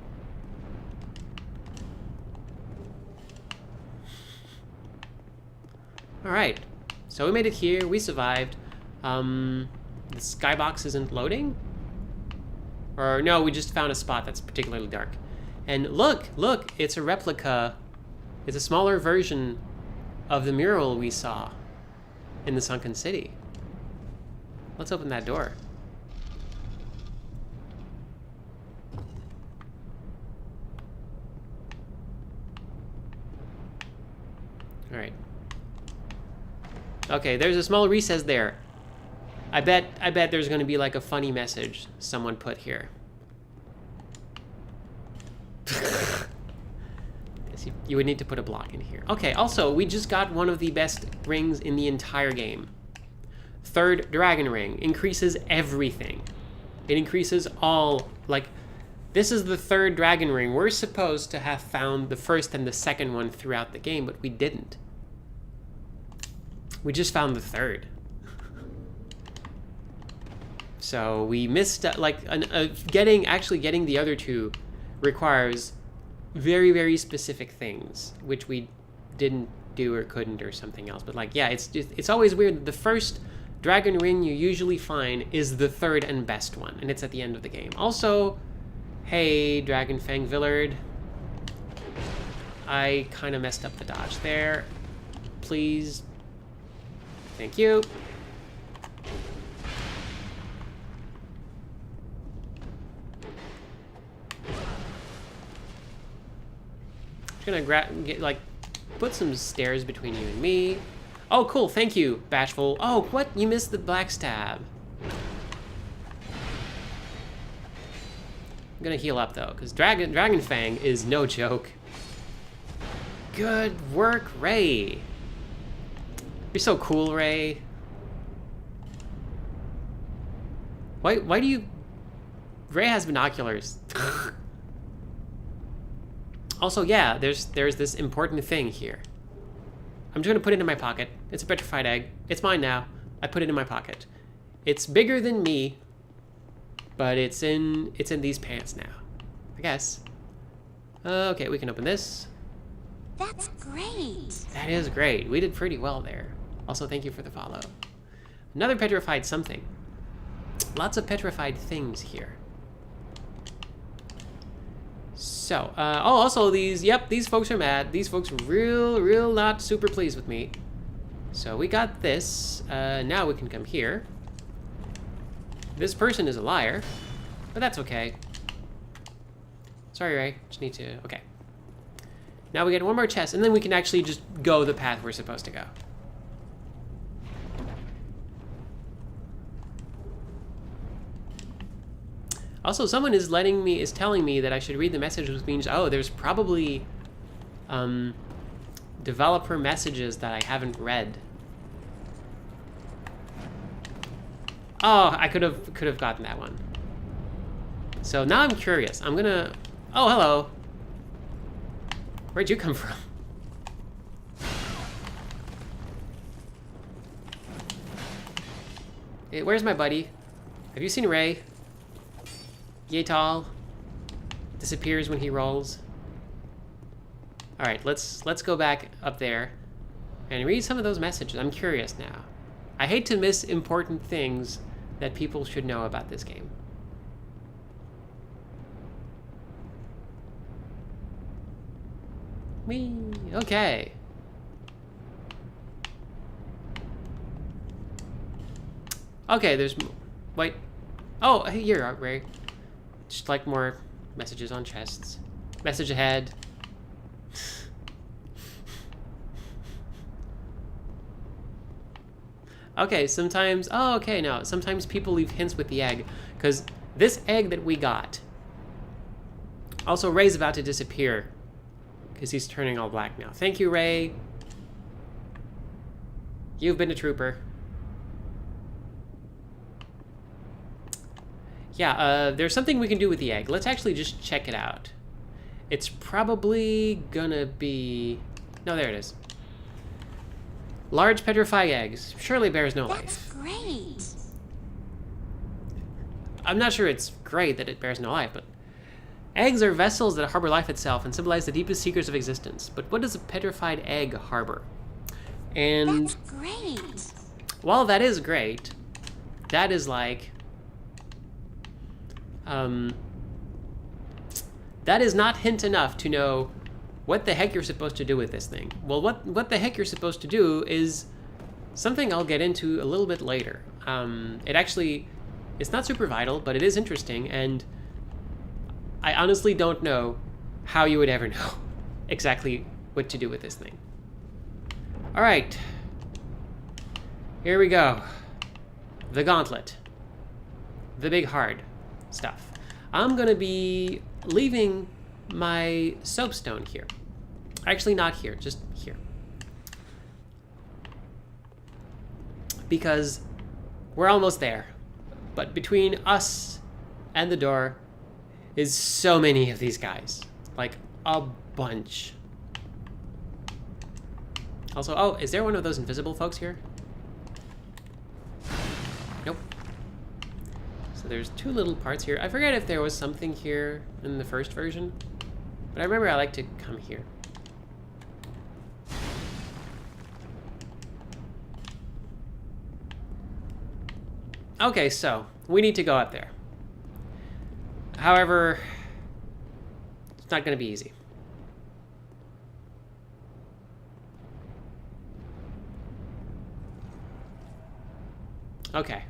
Alright. So we made it here. We survived. The skybox isn't loading? Or no, we just found a spot that's particularly dark. And look, it's a replica. It's a smaller version of the mural we saw in the Sunken City. Let's open that door. All right. Okay, there's a small recess there. I bet there's going to be like a funny message someone put here. You would need to put a block in here. Okay, also, we just got one of the best rings in the entire game. Third Dragon Ring increases everything. It increases all, like, this is the third Dragon Ring. We're supposed to have found the first and the second one throughout the game, but we didn't. We just found the third. So we missed, actually getting the other two requires very, very specific things, which we didn't do or couldn't or something else. But like, yeah, it's always weird that the first Dragon Ring you usually find is the third and best one, and it's at the end of the game. Also, hey, Dragonfang Villard. I kind of messed up the dodge there. Please. Thank you. Just gonna put some stairs between you and me. Oh, cool, thank you, Bashful. Oh, what? You missed the black stab. I'm gonna heal up, though, because Dragonfang is no joke. Good work, Ray. You're so cool, Ray. Why do you... Ray has binoculars. Also, yeah, there's this important thing here. I'm just gonna put it in my pocket. It's a petrified egg. It's mine now. I put it in my pocket. It's bigger than me, but it's in these pants now, I guess. Okay, we can open this. That's great. That is great. We did pretty well there. Also, thank you for the follow. Another petrified something. Lots of petrified things here. So, oh, also these folks are mad. These folks are real not super pleased with me. So we got this. Now we can come here. This person is a liar, but that's okay. Sorry, Ray. Just need to, okay. Now we get one more chest, and then we can actually just go the path we're supposed to go. Also, someone is telling me that I should read the message, which means, oh, there's probably developer messages that I haven't read. Oh, I could have gotten that one. So now I'm curious. I'm gonna, oh, hello. Where'd you come from? Where's my buddy? Have you seen Ray? Yatal disappears when he rolls. All right, let's go back up there and read some of those messages. I'm curious now. I hate to miss important things that people should know about this game. Whee! Okay. Okay, there's... Wait. Oh, hey, you're out, Ray. Just like more messages on chests. Message ahead. Okay, sometimes... Oh, okay, no. Sometimes people leave hints with the egg. Because this egg that we got... Also, Ray's about to disappear. Because he's turning all black now. Thank you, Ray. You've been a trooper. Yeah, there's something we can do with the egg. Let's actually just check it out. It's probably gonna be... No, there it is. Large petrified eggs. Surely bears no life. That's great. I'm not sure it's great that it bears no life, but... Eggs are vessels that harbor life itself and symbolize the deepest secrets of existence. But what does a petrified egg harbor? And... That's great. While that is great, that is like... that is not hint enough to know what the heck you're supposed to do with this thing. Well, what the heck you're supposed to do is something I'll get into a little bit later. It actually, it's not super vital, but it is interesting, and I honestly don't know how you would ever know exactly what to do with this thing. All right, here we go. The gauntlet. The big hard stuff. I'm gonna be leaving my soapstone here. Actually, not here, just here. Because we're almost there. But between us and the door is so many of these guys. Like, a bunch. Also, oh, is there one of those invisible folks here? Nope. So there's two little parts here. I forget if there was something here in the first version, but I remember I like to come here. Okay, so we need to go up there. However, it's not going to be easy. Okay.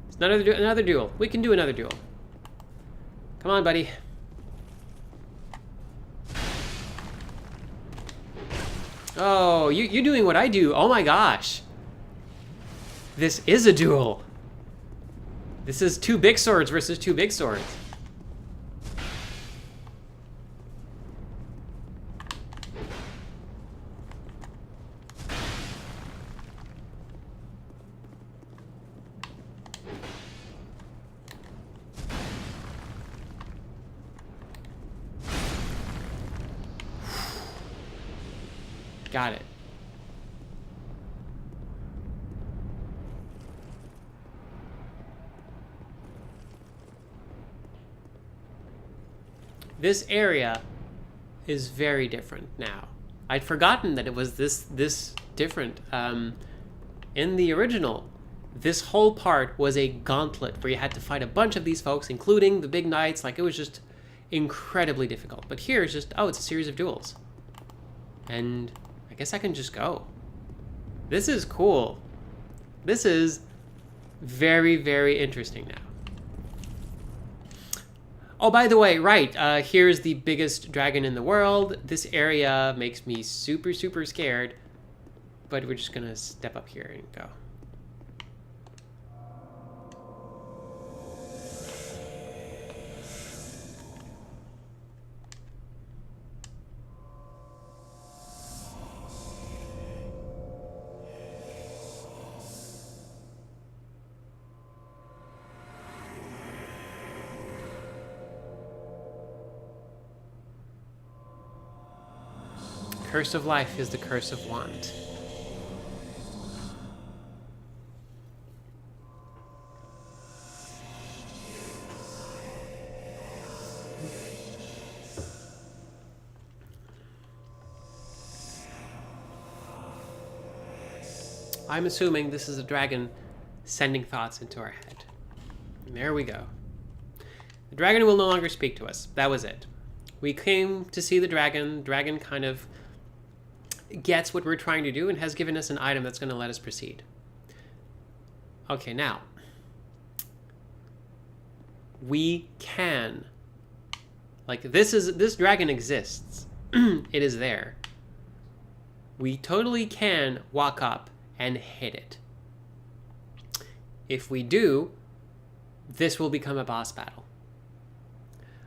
It's another duel. We can do another duel. Come on, buddy. Oh, you doing what I do. Oh my gosh. This is a duel. This is two big swords versus two big swords. Got it. This area is very different now. I'd forgotten that it was this different. In the original, this whole part was a gauntlet where you had to fight a bunch of these folks, including the big knights. Like, it was just incredibly difficult. But here it's just, oh, it's a series of duels. And I guess I can just go. This is cool. This is very, very interesting now. Oh, by the way, right, here's the biggest dragon in the world. This area makes me super, super scared. But we're just gonna step up here and go. Curse of life is the curse of want. I'm assuming this is a dragon sending thoughts into our head. And there we go. The dragon will no longer speak to us. That was it. We came to see the dragon. Dragon kind of gets what we're trying to do and has given us an item that's going to let us proceed. Okay, now. We can. Like, this dragon exists. It is there. We totally can walk up and hit it. If we do, this will become a boss battle.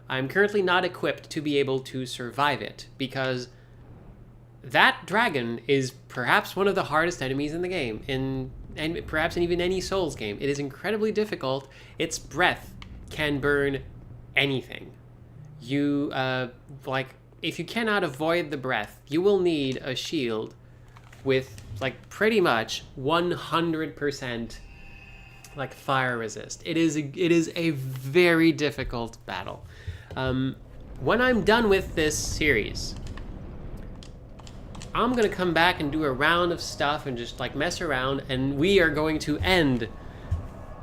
I'm currently not equipped to be able to survive it, because that dragon is perhaps one of the hardest enemies in the game, and perhaps in even any Souls game. It is incredibly difficult. Its breath can burn anything. You, if you cannot avoid the breath, you will need a shield with, like, pretty much 100%, like, fire resist. It is a very difficult battle. When I'm done with this series, I'm gonna come back and do a round of stuff and just, like, mess around, and we are going to end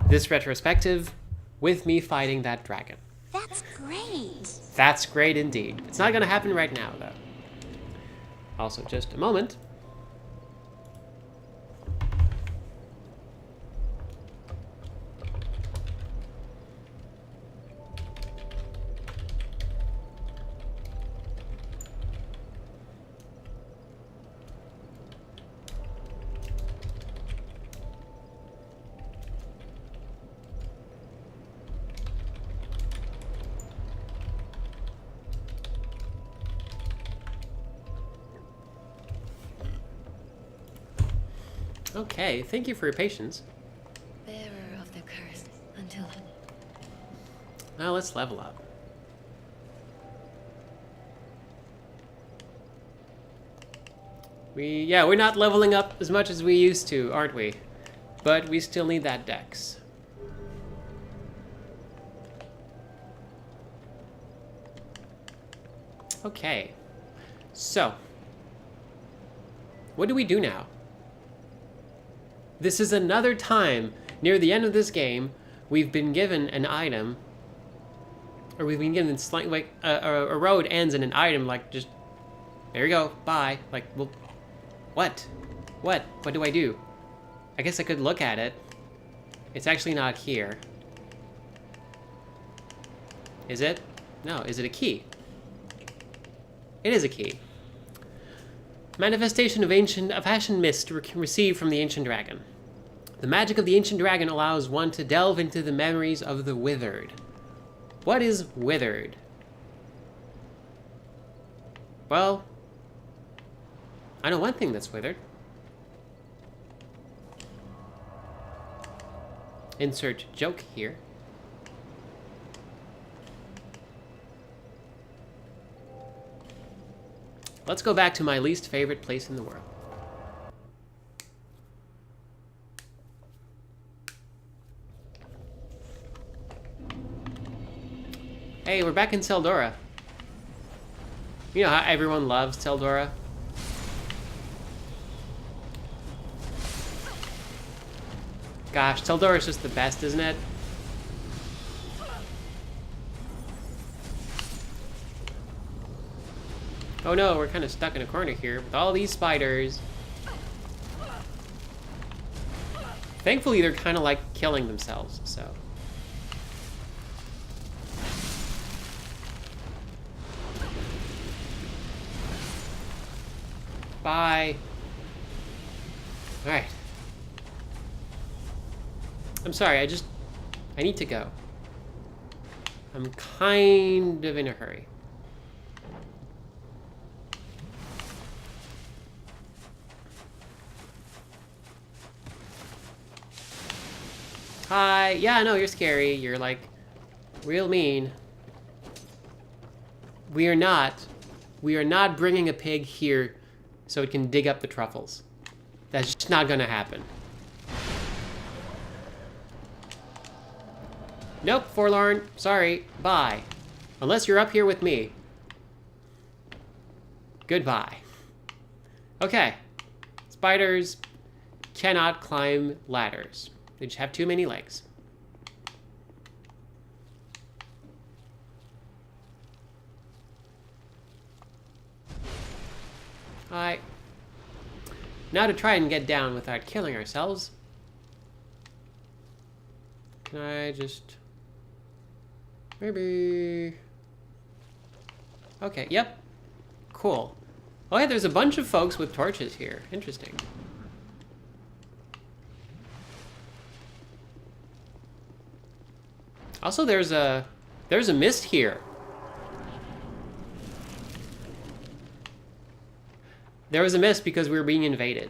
this retrospective with me fighting that dragon. That's great. That's great indeed. It's not gonna happen right now, though. Also, just a moment. Okay, thank you for your patience. Bearer of the curse until... Now let's level up. We're not leveling up as much as we used to, aren't we? But we still need that dex. Okay. So, what do we do now? This is another time near the end of this game we've been given an item, or we've been given like a road ends in an item, like, just there you go, bye. Like, well, what do I do? I guess I could look at it. It's actually not here. Is it? No. Is it a key? It is a key. Manifestation of Ashen Mist received from the Ancient Dragon. The magic of the Ancient Dragon allows one to delve into the memories of the Withered. What is Withered? Well, I know one thing that's withered. Insert joke here. Let's go back to my least favorite place in the world. Hey, we're back in Teldora. You know how everyone loves Teldora? Gosh, Teldora's just the best, isn't it? Oh no, we're kind of stuck in a corner here with all these spiders. Thankfully, they're kind of like killing themselves, so. Bye. Alright. I'm sorry, I need to go. I'm kind of in a hurry. Hi. Yeah, I know, you're scary. You're, like, real mean. We are not bringing a pig here so it can dig up the truffles. That's just not gonna happen. Nope, Forlorn. Sorry. Bye. Unless you're up here with me. Goodbye. Okay. Spiders. cannot climb ladders. They just have too many legs. Alright. Now to try and get down without killing ourselves. Can I just... maybe... Okay, yep. Cool. Oh yeah, there's a bunch of folks with torches here. Interesting. Also, there's a mist here. There was a mist because we were being invaded.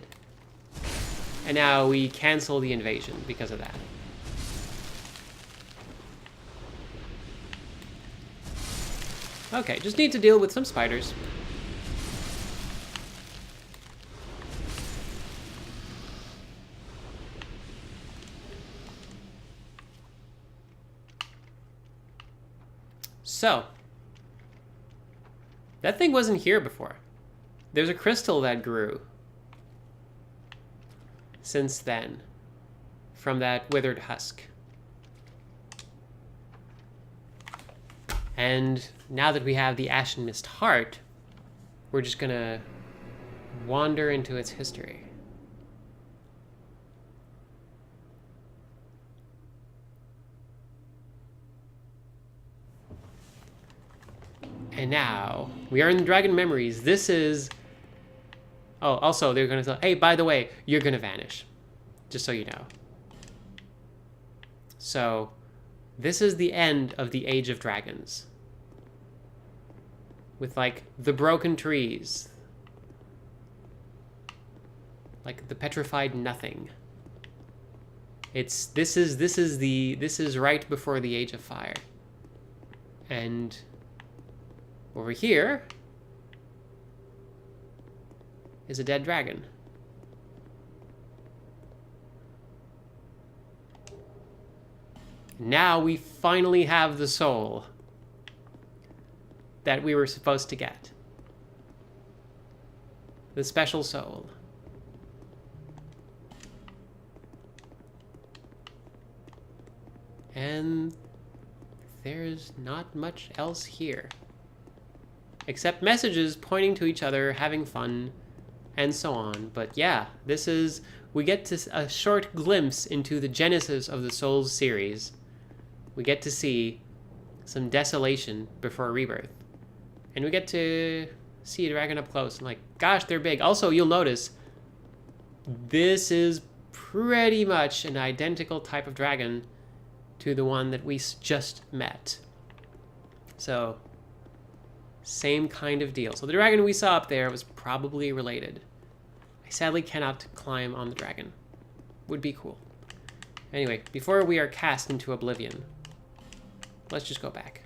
And now we cancel the invasion because of that. Okay, just need to deal with some spiders. So, that thing wasn't here before. There's a crystal that grew since then from that withered husk. And now that we have the Ashen Mist Heart, we're just gonna wander into its history. And now, we are in the Dragon Memories. This is... Oh, also, they're gonna say, hey, by the way, you're gonna vanish. Just so you know. So, this is the end of the Age of Dragons. With, like, the broken trees. Like, the petrified nothing. This is right before the Age of Fire. And over here is a dead dragon. Now we finally have the soul that we were supposed to get. The special soul. And there's not much else here. Except messages pointing to each other, having fun, and so on. But yeah, this is... we get to a short glimpse into the genesis of the Souls series. We get to see some desolation before rebirth. And we get to see a dragon up close. And like, gosh, they're big. Also, you'll notice, this is pretty much an identical type of dragon to the one that we just met. So, same kind of deal. So the dragon we saw up there was probably related. I sadly cannot climb on the dragon. Would be cool. Anyway, before we are cast into oblivion, let's just go back.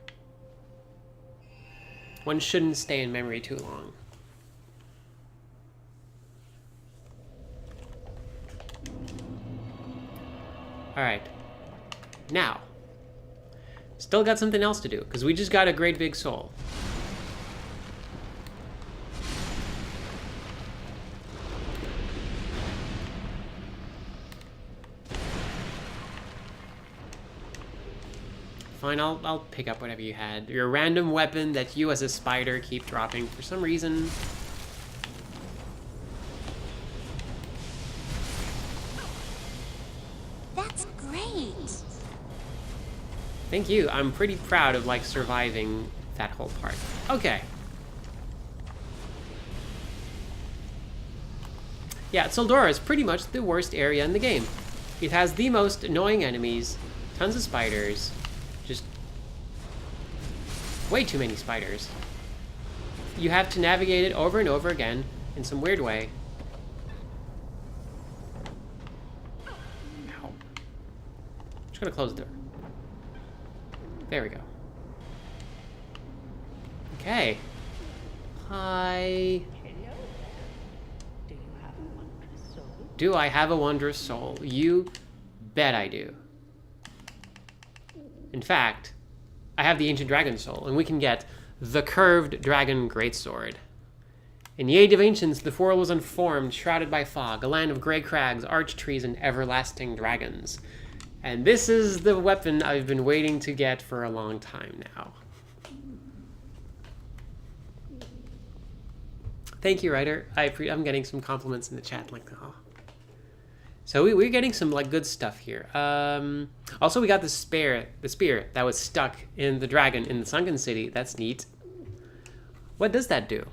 One shouldn't stay in memory too long. Alright. Now, still got something else to do, because we just got a great big soul. Fine, I'll pick up whatever you had. Your random weapon that you as a spider keep dropping for some reason. That's great. Thank you. I'm pretty proud of, like, surviving that whole part. Okay. Yeah, Tseldora is pretty much the worst area in the game. It has the most annoying enemies, tons of spiders, just way too many spiders. You have to navigate it over and over again in some weird way. Ow. I'm just gonna close the door. There we go. Okay. Hi. Do I have a wondrous soul? You bet I do. In fact, I have the Ancient Dragon Soul, and we can get the Curved Dragon Greatsword. In the age of ancients, the world was unformed, shrouded by fog, a land of grey crags, arch trees, and everlasting dragons. And this is the weapon I've been waiting to get for a long time now. Thank you, writer. I'm getting some compliments in the chat, like, oh. So we're getting some like good stuff here. Also, we got the spear that was stuck in the dragon in the Sunken City. That's neat. What does that do?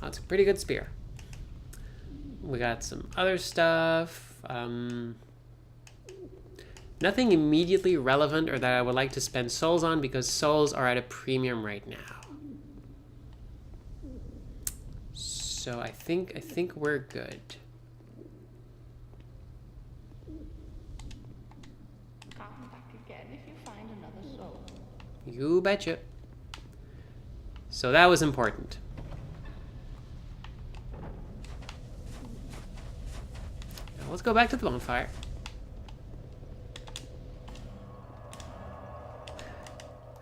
Oh, it's a pretty good spear. We got some other stuff. Nothing immediately relevant or that I would like to spend souls on because souls are at a premium right now. So I think we're good. Come back again if you find another soul. You betcha. So that was important. Now let's go back to the bonfire.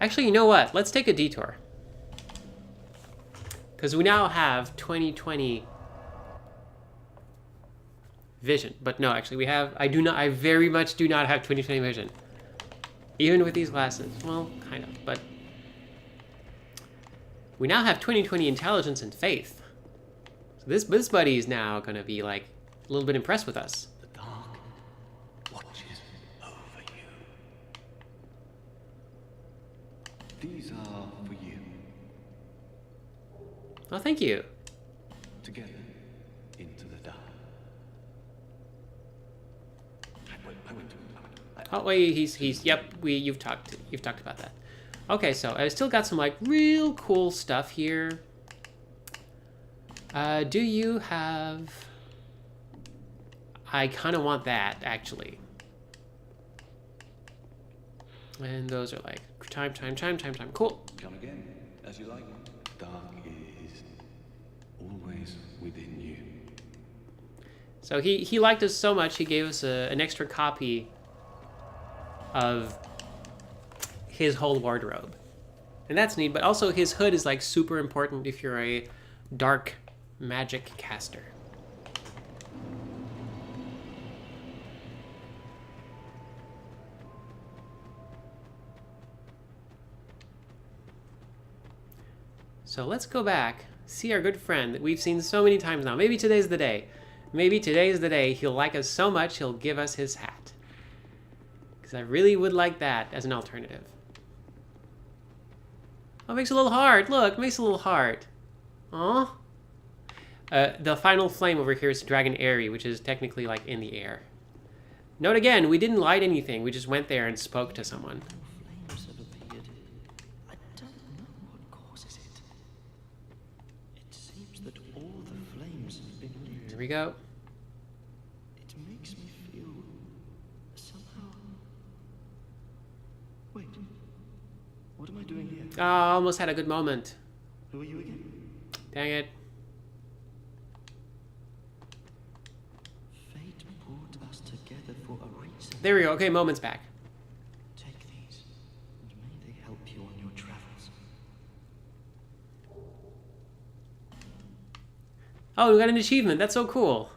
Actually, you know what? Let's take a detour. Because we now have 20/20 vision. But no, actually we have, I very much do not have 20/20 vision. Even with these glasses. Well, kind of, but we now have 20/20 intelligence and faith. So this buddy is now going to be like a little bit impressed with us. The dark watches over you. These are for you. Oh, thank you. Together into the dark. Oh wait, he's yep. You've talked about that. Okay, so I still got some like real cool stuff here. Do you have? I kind of want that actually. And those are like time. Cool. Come again, as you like. Dark is always within you. So he liked us so much, he gave us an extra copy of his whole wardrobe. And that's neat, but also his hood is like super important if you're a dark magic caster. So let's go back, see our good friend that we've seen so many times now. Maybe today's the day. Maybe today's the day he'll like us so much he'll give us his hat. Because I really would like that as an alternative. Oh, it makes a little heart. Look, it makes a little heart. Aw. The final flame over here is Dragon Airy, which is technically like in the air. Note again, we didn't light anything. We just went there and spoke to someone. Flames have appeared. I don't know what causes it. It seems that all the flames have been lit. Here we go. It makes me feel somehow. Wait. What am I doing here? Oh, I almost had a good moment. Who are you again? Dang it. Fate brought us together for a reason. There we go. Okay, moment's back. Take these, and may they help you on your travels. Oh, we got an achievement. That's so cool.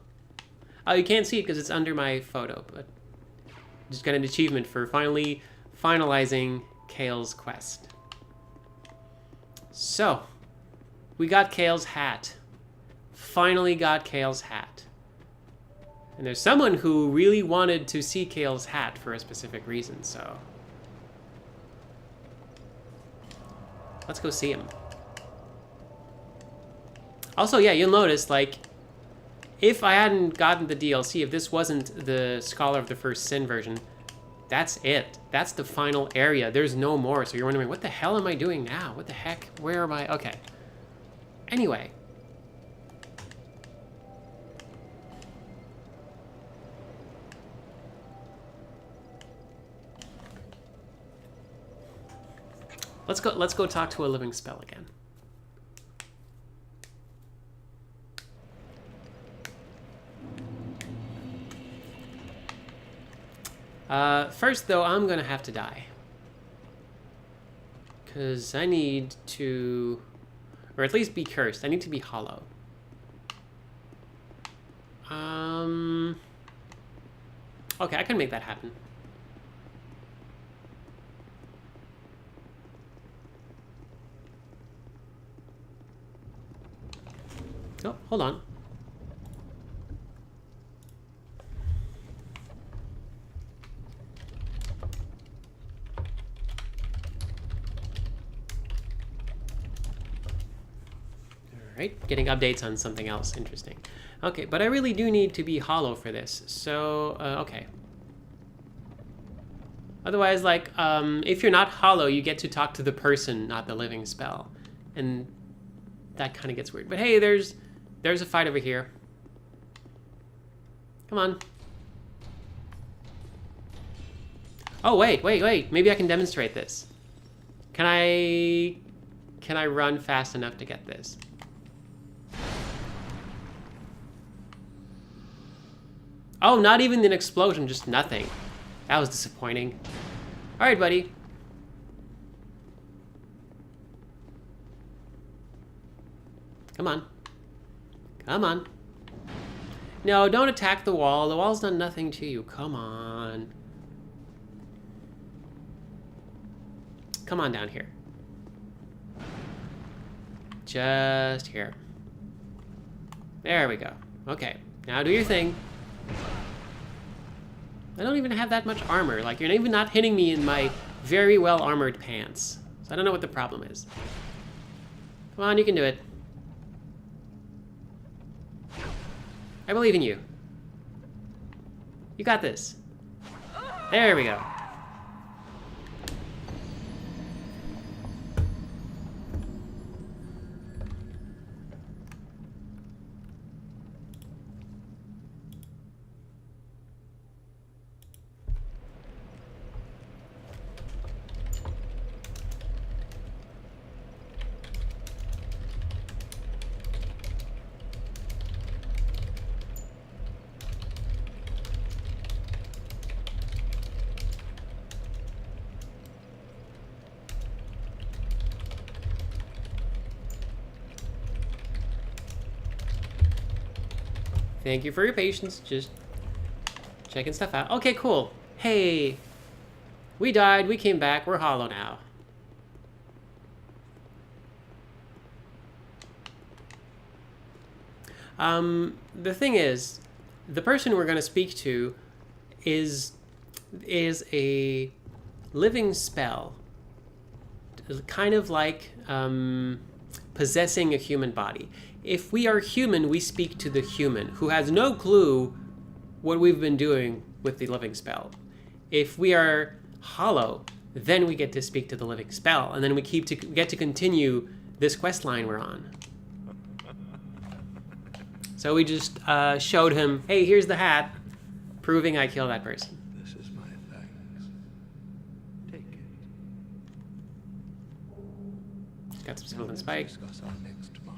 Oh, you can't see it because it's under my photo, but just got an achievement for finally finalizing Kale's quest. So, we got Kale's hat. Finally got Kale's hat. And there's someone who really wanted to see Kale's hat for a specific reason, so let's go see him. Also, yeah, you'll notice, like, if I hadn't gotten the DLC, if this wasn't the Scholar of the First Sin version, that's it. That's the final area. There's no more. So you're wondering, what the hell am I doing now? What the heck? Where am I? Okay. Anyway. Let's go talk to a living spell again. First, though, I'm gonna have to die. Because I need to... Or at least be cursed. I need to be hollow. Okay, I can make that happen. Oh, hold on. Alright, getting updates on something else interesting. Okay, but I really do need to be hollow for this, so, okay. Otherwise, like, if you're not hollow, you get to talk to the person, not the living spell. And that kind of gets weird. But hey, there's a fight over here. Come on. Oh, wait. Maybe I can demonstrate this. Can I run fast enough to get this? Oh, not even an explosion, just nothing. That was disappointing. All right, buddy. Come on. Come on. No, don't attack the wall. The wall's done nothing to you. Come on. Come on down here. Just here. There we go. Okay, now do your thing. I don't even have that much armor. Like, you're even not hitting me in my very well armored pants. So I don't know what the problem is. Come on, you can do it. I believe in you. You got this. There we go. Thank you for your patience. Just checking stuff out. Okay, cool. Hey, we died. We came back. We're hollow now. The thing is, the person we're going to speak to is a living spell. Kind of like possessing a human body. If we are human, we speak to the human, who has no clue what we've been doing with the living spell. If we are hollow, then we get to speak to the living spell, and then we get to continue this quest line we're on. So we just showed him, hey, here's the hat, proving I killed that person. This is my thanks. Take it. Got some Sylvan Spike. Discuss our next mark.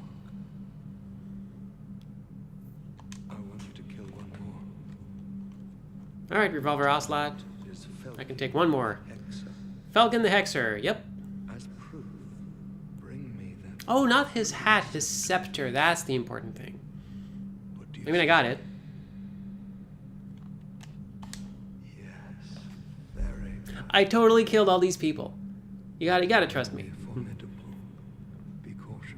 I want you to kill one more. All right, Revolver Ocelot. Is I can take one more. Hexer. Falcon the Hexer. Yep. As proof, bring me that. Oh, not his hat, his scepter. That's the important thing. What do you I mean, I got it. Yes. Very good. I totally killed all these people. You gotta trust me. Formidable. Be cautious.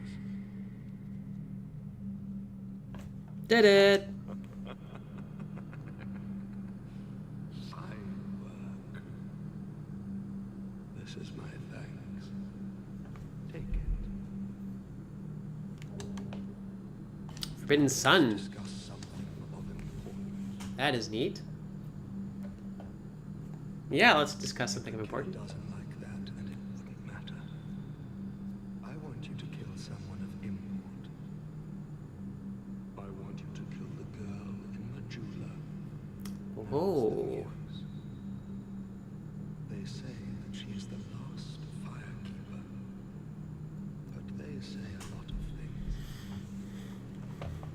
Did it. Fine work. This is my thanks. Take it. Forbidden Sun. Discuss something of importance. That is neat. Yeah, let's discuss something of He importance. doesn't like that, and it wouldn't matter. I want you to kill someone of import. I want you to kill the girl in Majula. Oh. They say that she's the last firekeeper. But they say a lot of things.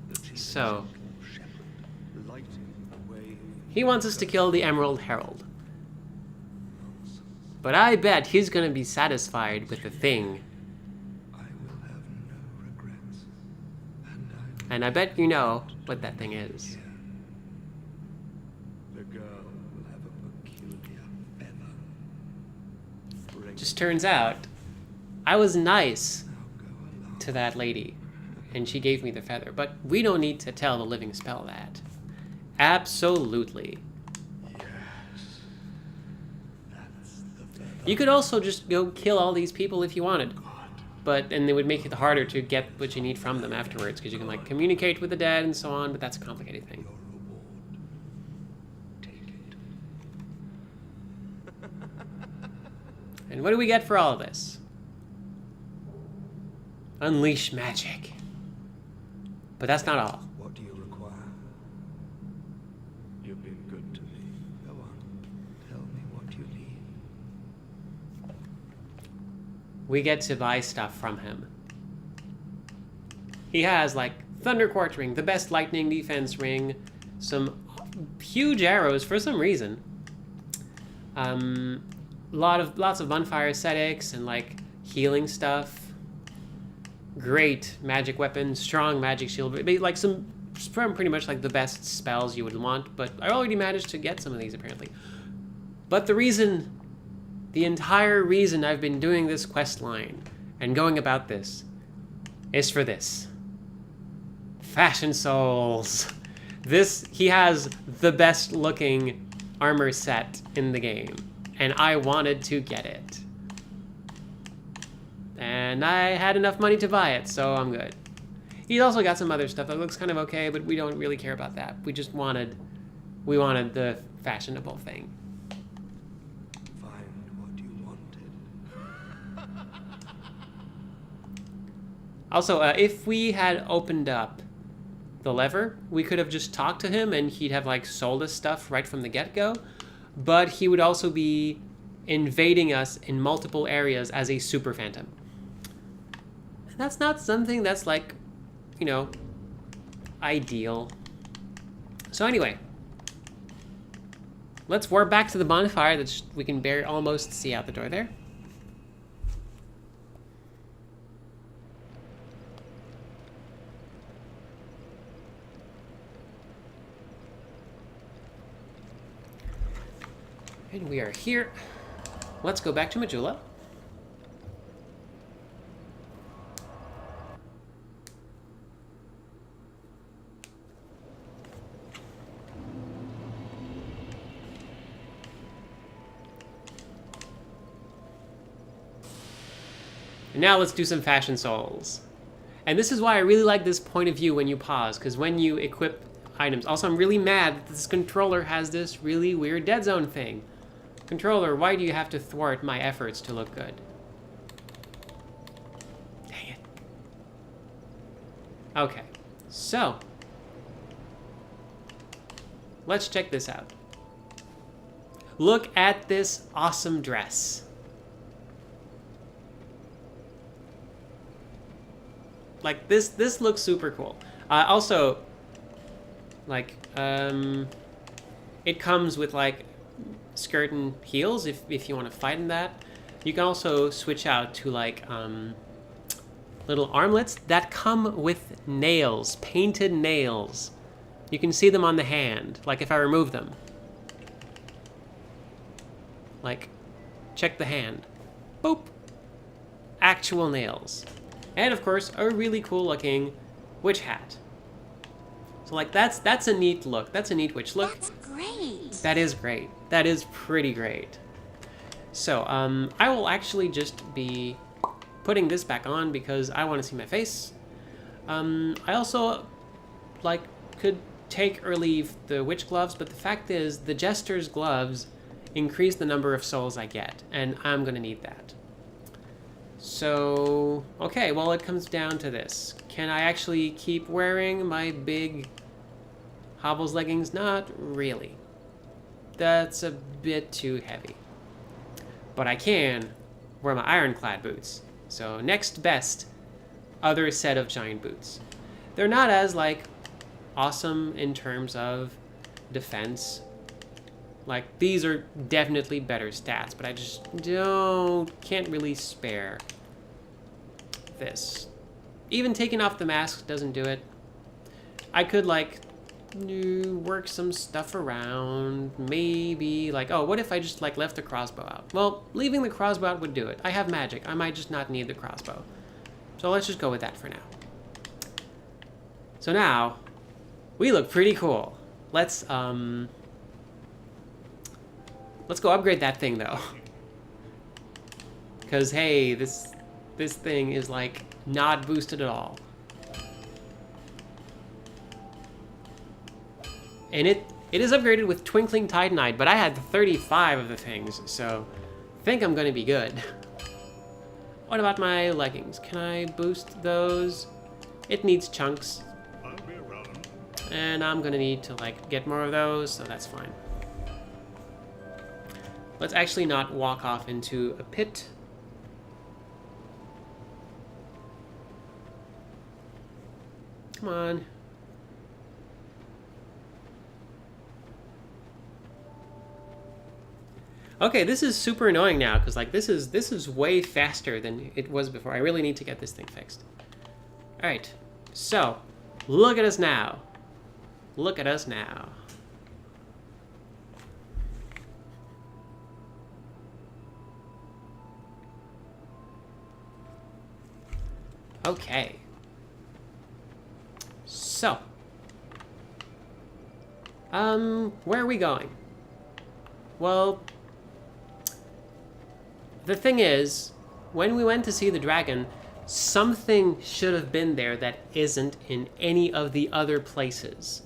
That she's So. a gentle shepherd, lighting the way. He wants us to kill the Emerald Herald. But I bet he's gonna be satisfied with the thing. I will have no regrets. And I bet you know what that thing is. The girl will have a peculiar feather. Bring Just turns out, I was nice now go along. to that lady, and she gave me the feather. But we don't need to tell the living spell that. Absolutely. Yes. That's the feather. You could also just go kill all these people if you wanted. But, and it would make it harder to get what you need from them afterwards, because you can, like, communicate with the dead and so on, but that's a complicated thing. Your reward. Take it. And what do we get for all of this? Unleash magic. But that's not all. What do you require? You've been good to me. Go on. Tell me what you need. We get to buy stuff from him. He has, like, Thunder Quartz Ring, the best lightning defense ring, some huge arrows for some reason. Lots of bonfire ascetics and, like, healing stuff. Great magic weapons, strong magic shield, like some pretty much like the best spells you would want, but I already managed to get some of these apparently. But the entire reason I've been doing this quest line and going about this is for this. Fashion Souls. He has the best looking armor set in the game, and I wanted to get it. And I had enough money to buy it, so I'm good. He's also got some other stuff that looks kind of okay, but we don't really care about that. We wanted the fashionable thing. Find what you wanted. Also, if we had opened up the lever, we could have just talked to him and he'd have, like, sold us stuff right from the get-go. But he would also be invading us in multiple areas as a super phantom. And that's not something that's, like, you know, ideal. So anyway, let's warp back to the bonfire that we can almost see out the door there. And we are here. Let's go back to Majula. And now let's do some Fashion Souls. And this is why I really like this point of view when you pause, because when you equip items. Also, I'm really mad that this controller has this really weird dead zone thing. Controller, why do you have to thwart my efforts to look good? Dang it. Okay, so let's check this out. Look at this awesome dress. Like, this looks super cool. Also, like, it comes with, like, skirt and heels if you want to fight in that. You can also switch out to, like, little armlets that come with nails, painted nails. You can see them on the hand, like if I remove them. Like, check the hand. Boop. Actual nails. And of course, a really cool looking witch hat. So, like, that's a neat look. That's a neat witch look. That's great. That is great. That is pretty great. So, I will actually just be putting this back on because I want to see my face. I also, like, could take or leave the witch gloves, but the fact is, the jester's gloves increase the number of souls I get, and I'm gonna need that. So, okay, well, it comes down to this. Can I actually keep wearing my big Hobbles leggings? Not really. That's a bit too heavy. But I can wear my ironclad boots. So next best, other set of giant boots. They're not as, like, awesome in terms of defense, Like, these are definitely better stats, but I just can't really spare this. Even taking off the mask doesn't do it. I could, like, work some stuff around. Maybe, like, oh, what if I just, like, left the crossbow out? Well, leaving the crossbow out would do it. I have magic. I might just not need the crossbow. So let's just go with that for now. So now, we look pretty cool. Let's go upgrade that thing, though. Because, hey, this thing is, like, not boosted at all. And it is upgraded with Twinkling Titanite, but I had 35 of the things, so I think I'm going to be good. What about my leggings? Can I boost those? It needs chunks. I'll be around. And I'm going to need to, like, get more of those, so that's fine. Let's actually not walk off into a pit. Come on. Okay, this is super annoying now, because, like, this is way faster than it was before. I really need to get this thing fixed. Alright, so, look at us now. Look at us now. Okay. So. Where are we going? Well, the thing is, when we went to see the dragon, something should have been there that isn't in any of the other places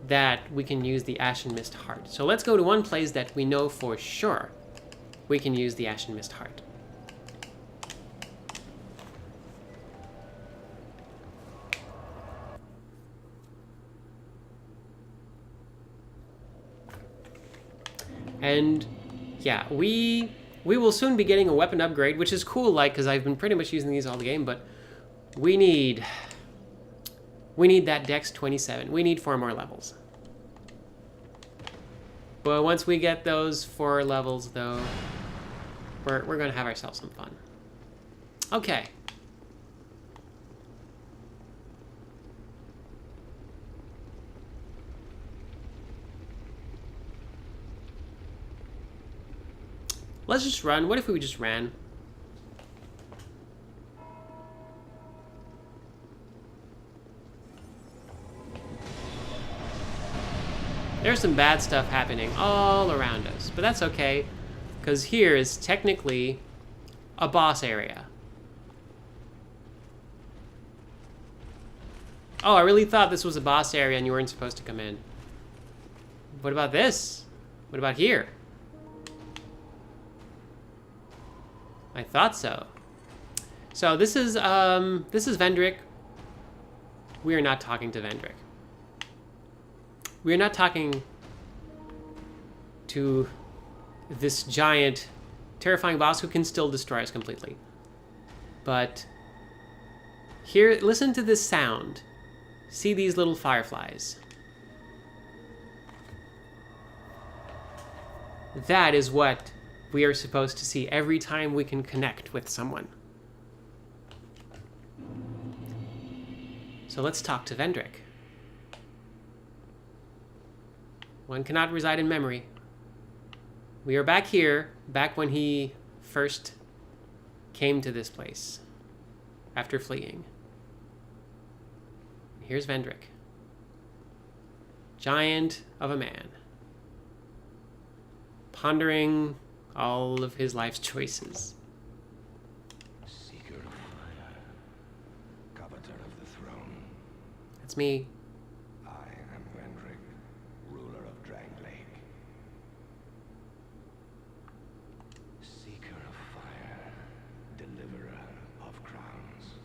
that we can use the Ashen Mist Heart. So let's go to one place that we know for sure we can use the Ashen Mist Heart. And yeah, we will soon be getting a weapon upgrade, which is cool, like, because I've been pretty much using these all the game, but we need that Dex 27. We need 4 more levels. But once we get those 4 levels, though, we're going to have ourselves some fun. Okay. Let's just run. What if we just ran? There's some bad stuff happening all around us, but that's okay, because here is technically a boss area. Oh, I really thought this was a boss area and you weren't supposed to come in. What about this? What about here? I thought so. So this is Vendrick. We are not talking to Vendrick. We are not talking to this giant, terrifying boss who can still destroy us completely. But here, listen to this sound. See these little fireflies. That is what we are supposed to see every time we can connect with someone. So let's talk to Vendrick. One cannot reside in memory. We are back here, back when he first came to this place, after fleeing. Here's Vendrick. Giant of a man. Pondering all of his life's choices. Seeker of fire, coveter of the throne. That's me. I am Vendrick, ruler of Drangleic. Seeker of fire, deliverer of crowns.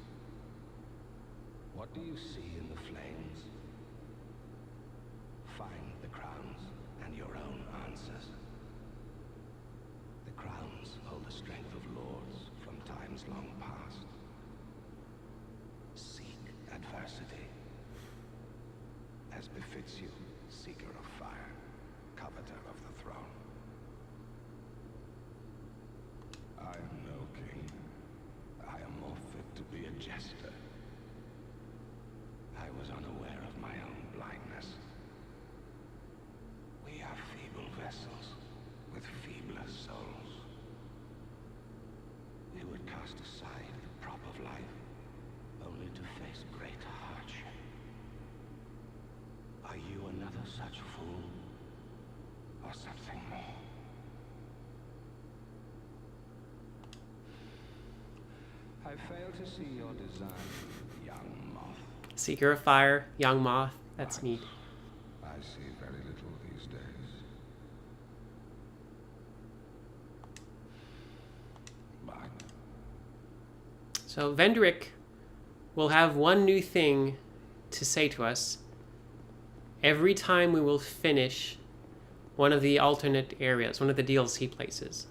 What do you see in the flames? Find the crowns and your own answers. The crowns hold the strength of lords from times long past. Seek adversity. As befits you, seeker of fire, coveter of the throne. jester. I was unaware of my own blindness. We are feeble vessels with feebler souls. We would cast aside the prop of life, only to face greater hardship. Are you another such fool, or something more? I fail to see your design, young moth. Seeker of Fire, young moth. That's neat. I see very little these days. But So Vendrick will have one new thing to say to us every time we will finish one of the alternate areas, one of the DLC places.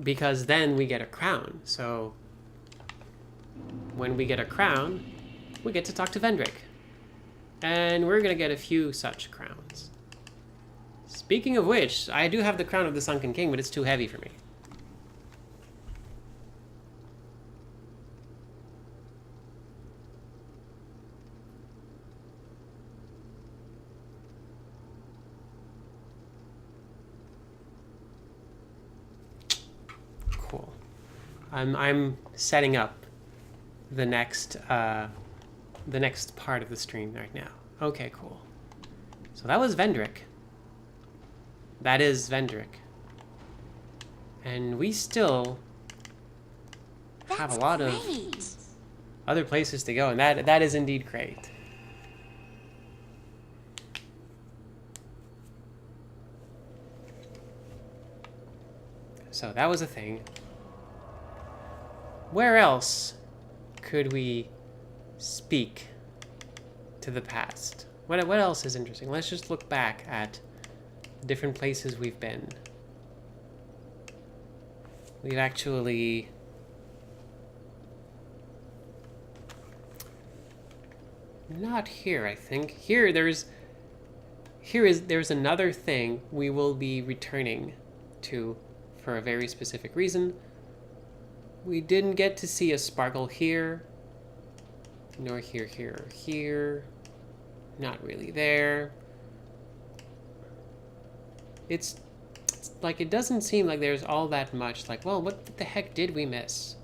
Because then we get a crown. So when we get a crown, we get to talk to Vendrick. And we're going to get a few such crowns. Speaking of which, I do have the crown of the Sunken King, but it's too heavy for me. Cool. I'm setting up the next part of the stream right now. Okay, cool. So that was Vendrick. That is Vendrick. And we still have a lot of other places to go, and that is indeed great. So that was a thing. Where else could we speak to the past? What else is interesting? Let's just look back at different places we've been. We've actually... Not here, I think. There's another thing we will be returning to for a very specific reason. We didn't get to see a sparkle here, nor here, or here. Not really there. It's like, it doesn't seem like there's all that much. Like, well, what the heck did we miss?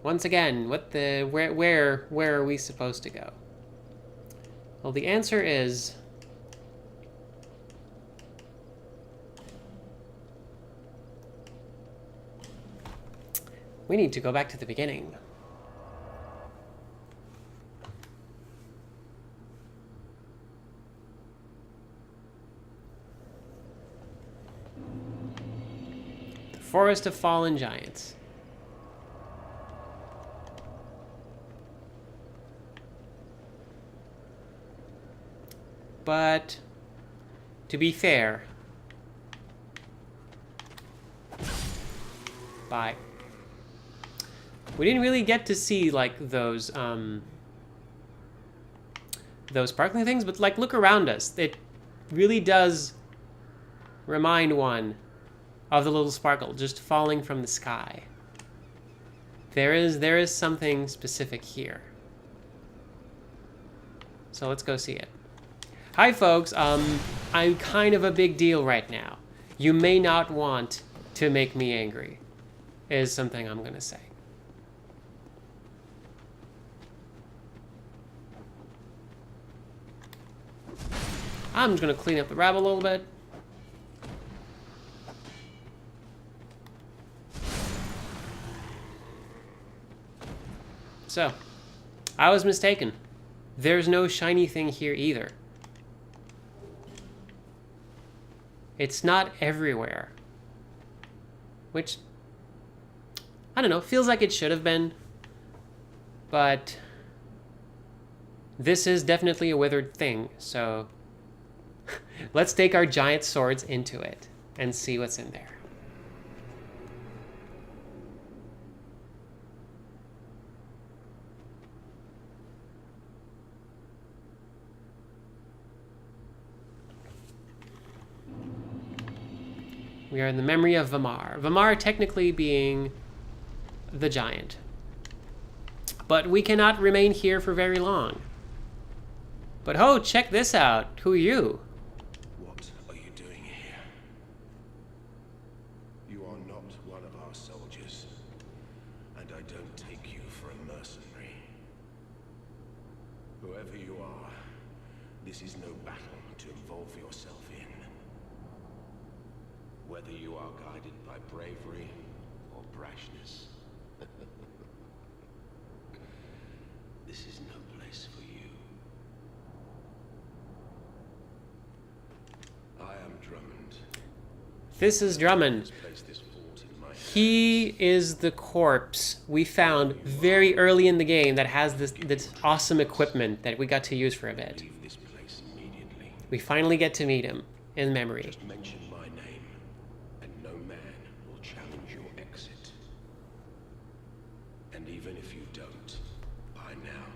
Once again, where are we supposed to go? Well, the answer is... we need to go back to the beginning. The Forest of Fallen Giants. But, to be fair... Bye. We didn't really get to see, like, those sparkling things, but, like, look around us. It really does remind one of the little sparkle just falling from the sky. There is something specific here. So let's go see it. Hi, folks. I'm kind of a big deal right now. You may not want to make me angry, is something I'm gonna say. I'm just going to clean up the rabble a little bit. So, I was mistaken. There's no shiny thing here either. It's not everywhere. Which, I don't know, feels like it should have been. But this is definitely a withered thing, so... let's take our giant swords into it and see what's in there. We are in the memory of Vamar. Vamar technically being the giant. But we cannot remain here for very long. But oh, check this out. Who are you? What are you doing here? You are not one of our soldiers, and I don't take you for a mercenary. Whoever you are, this is no battle to involve yourself in. Whether you are guided by bravery or brashness, this is no place for you. I am Drummond. This is Drummond. Place this fort in my hands. He is the corpse we found very early in the game that has this awesome equipment that we got to use for a bit. Leave this place immediately. We finally get to meet him in memory. Just mention my name, and no man will challenge your exit. And even if you don't, by now,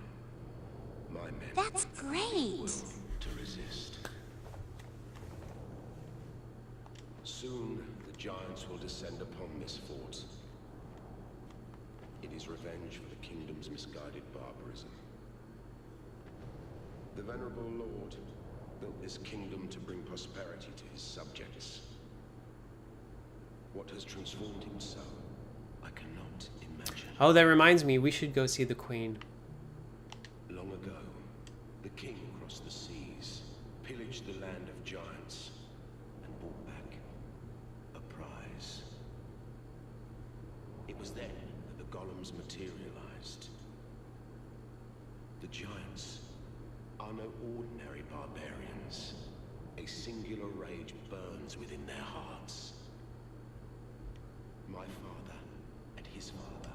my men That's great. to resist. Soon, the giants will descend upon this fort. It is revenge for the kingdom's misguided barbarism. The venerable lord built this kingdom to bring prosperity to his subjects. What has transformed him so, I cannot imagine. Oh, that reminds me, we should go see the queen. Long ago, the king crossed the seas, pillaged the land of giants, and brought back a prize. It was then that the golems materialized. The giants are no ordinary barbarians. A singular rage burns within their hearts. My father and his father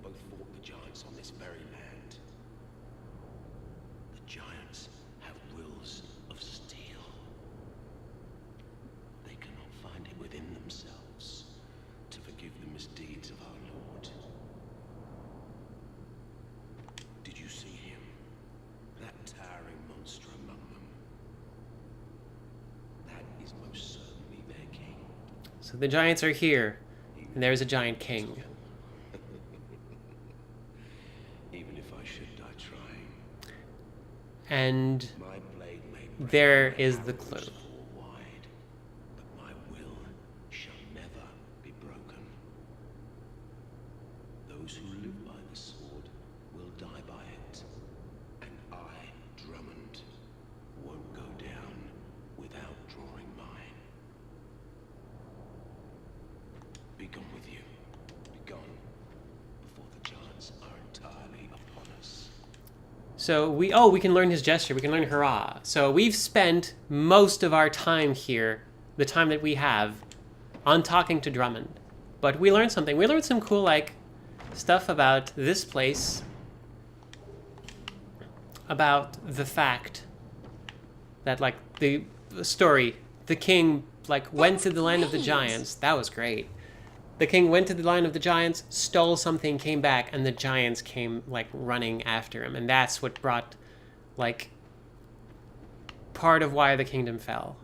both fought the giants on this very land. The giants have wills of steel. They cannot find it within themselves to forgive the misdeeds of our Lord. Did you see him? That towering monster among them. That is most certainly their king. So the giants are here, and there's a giant king. Even if I should die trying, And my blade may break, there my is the arrows clue. fall wide, but my will shall never be broken. Those who live by the sword will die by it, and I, Drummond, won't go down without drawing mine. Be gone with you. Be gone before the giants are entirely upon us. So we can learn his gesture. We can learn hurrah. So we've spent most of our time here, the time that we have, on talking to Drummond. But we learned something. We learned some cool, like, stuff about this place. About the fact that, like, the story, the king, like, went to the land of the great. giants. That was great. The king went to the land of the giants, stole something, came back, and the giants came, like, running after him. And that's what brought, like, part of why the kingdom fell.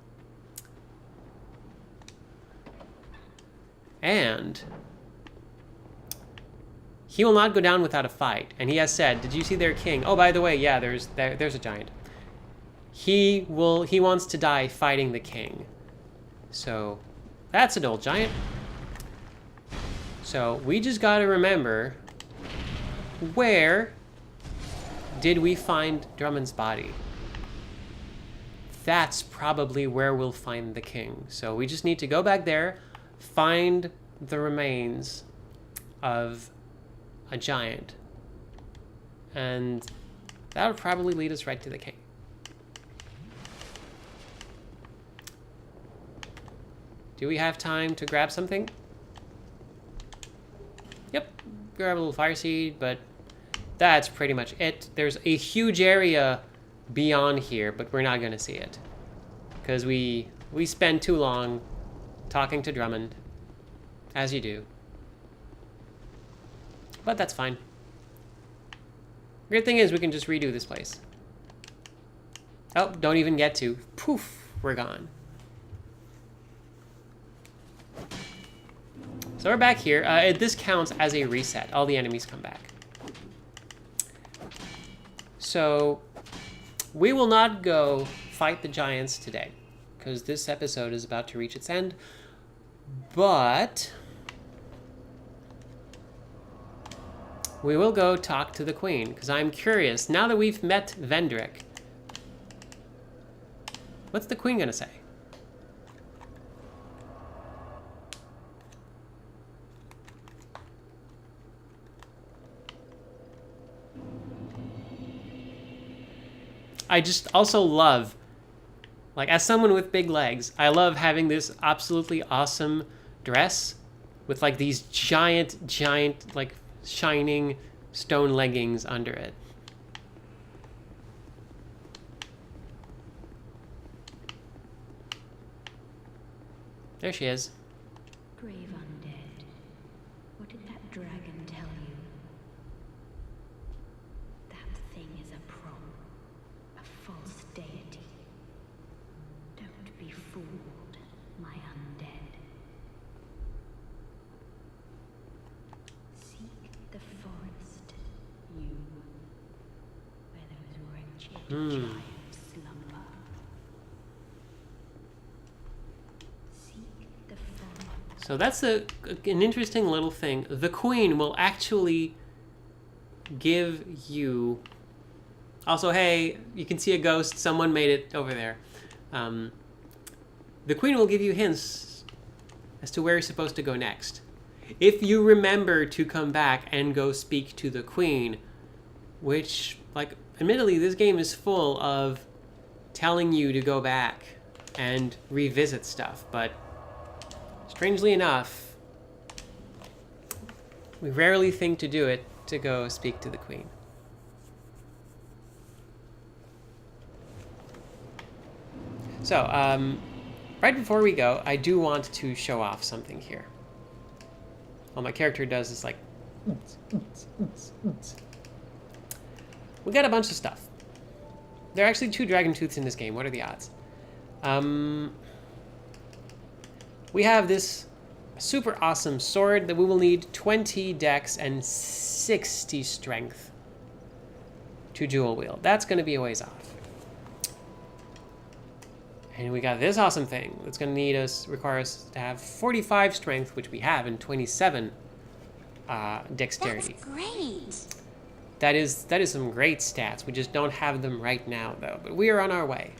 And he will not go down without a fight. And he has said, did you see their king? Oh, by the way, yeah, there's a giant. He wants to die fighting the king. So that's an old giant. So we just got to remember, where did we find Drummond's body? That's probably where we'll find the king. So we just need to go back there, find the remains of a giant, and that would probably lead us right to the king. Do we have time to grab something? Yep, grab a little fire seed, but that's pretty much it. There's a huge area beyond here, but we're not going to see it because we spend too long talking to Drummond, as you do. But that's fine. Great thing is we can just redo this place. Oh, don't even get to. Poof, we're gone. So we're back here. This counts as a reset. All the enemies come back. So we will not go fight the giants today, because this episode is about to reach its end. But we will go talk to the queen, because I'm curious. Now that we've met Vendrick, what's the queen gonna say? I just also love, like, as someone with big legs, I love having this absolutely awesome dress with, like, these giant, like, shining stone leggings under it. There she is. Grave undead. What did that dragon tell you? That thing is a prop. A false deity. Don't be fooled, my undead. Seek the forest, you, where those wretched giants slumber. Seek the forest. So that's an interesting little thing. The queen will actually give you... Also, hey, you can see a ghost. Someone made it over there. The queen will give you hints as to where you're supposed to go next. If you remember to come back and go speak to the queen, which, like, admittedly, this game is full of telling you to go back and revisit stuff, but strangely enough, we rarely think to do it to go speak to the queen. So, right before we go, I do want to show off something here. All my character does is like... We got a bunch of stuff. There are actually 2 Dragon Tooths in this game. What are the odds? We have this super awesome sword that we will need 20 dex and 60 strength to dual wield. That's going to be a ways off. And we got this awesome thing that's going to require us to have 45 strength, which we have, and 27 dexterity. That's great. That is some great stats. We just don't have them right now, though. But we are on our way.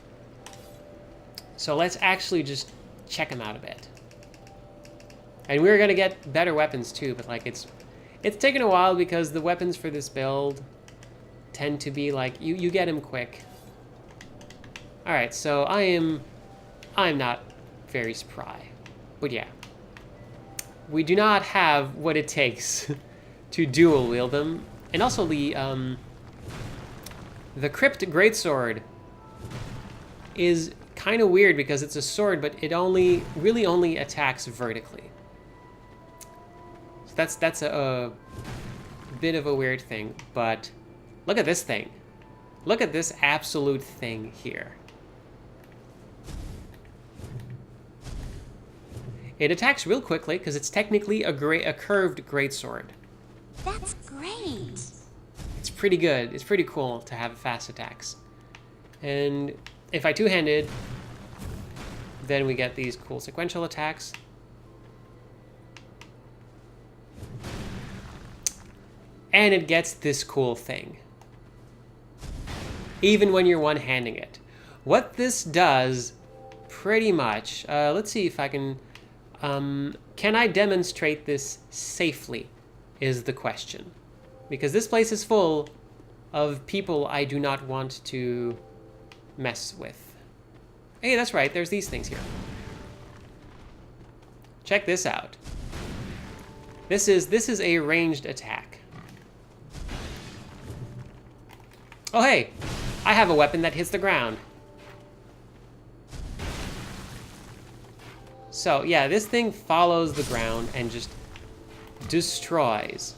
So let's actually just check them out a bit. And we're gonna get better weapons too. But like it's taken a while because the weapons for this build tend to be like you get them quick. All right, so I'm not very spry, but yeah, we do not have what it takes to dual wield them. And also the Crypt Greatsword is kind of weird because it's a sword, but it really only attacks vertically. So that's a bit of a weird thing. But look at this thing. Look at this absolute thing here. It attacks real quickly because it's technically a curved greatsword. That's great. It's pretty good. It's pretty cool to have fast attacks. And if I two-handed, then we get these cool sequential attacks. And it gets this cool thing. Even when you're one-handing it. What this does, pretty much... let's see if I can... can I demonstrate this safely? Is the question. Because this place is full of people I do not want to mess with. Hey, that's right, there's these things here. Check this out. This is a ranged attack. Oh hey, I have a weapon that hits the ground. So yeah, this thing follows the ground and just destroys.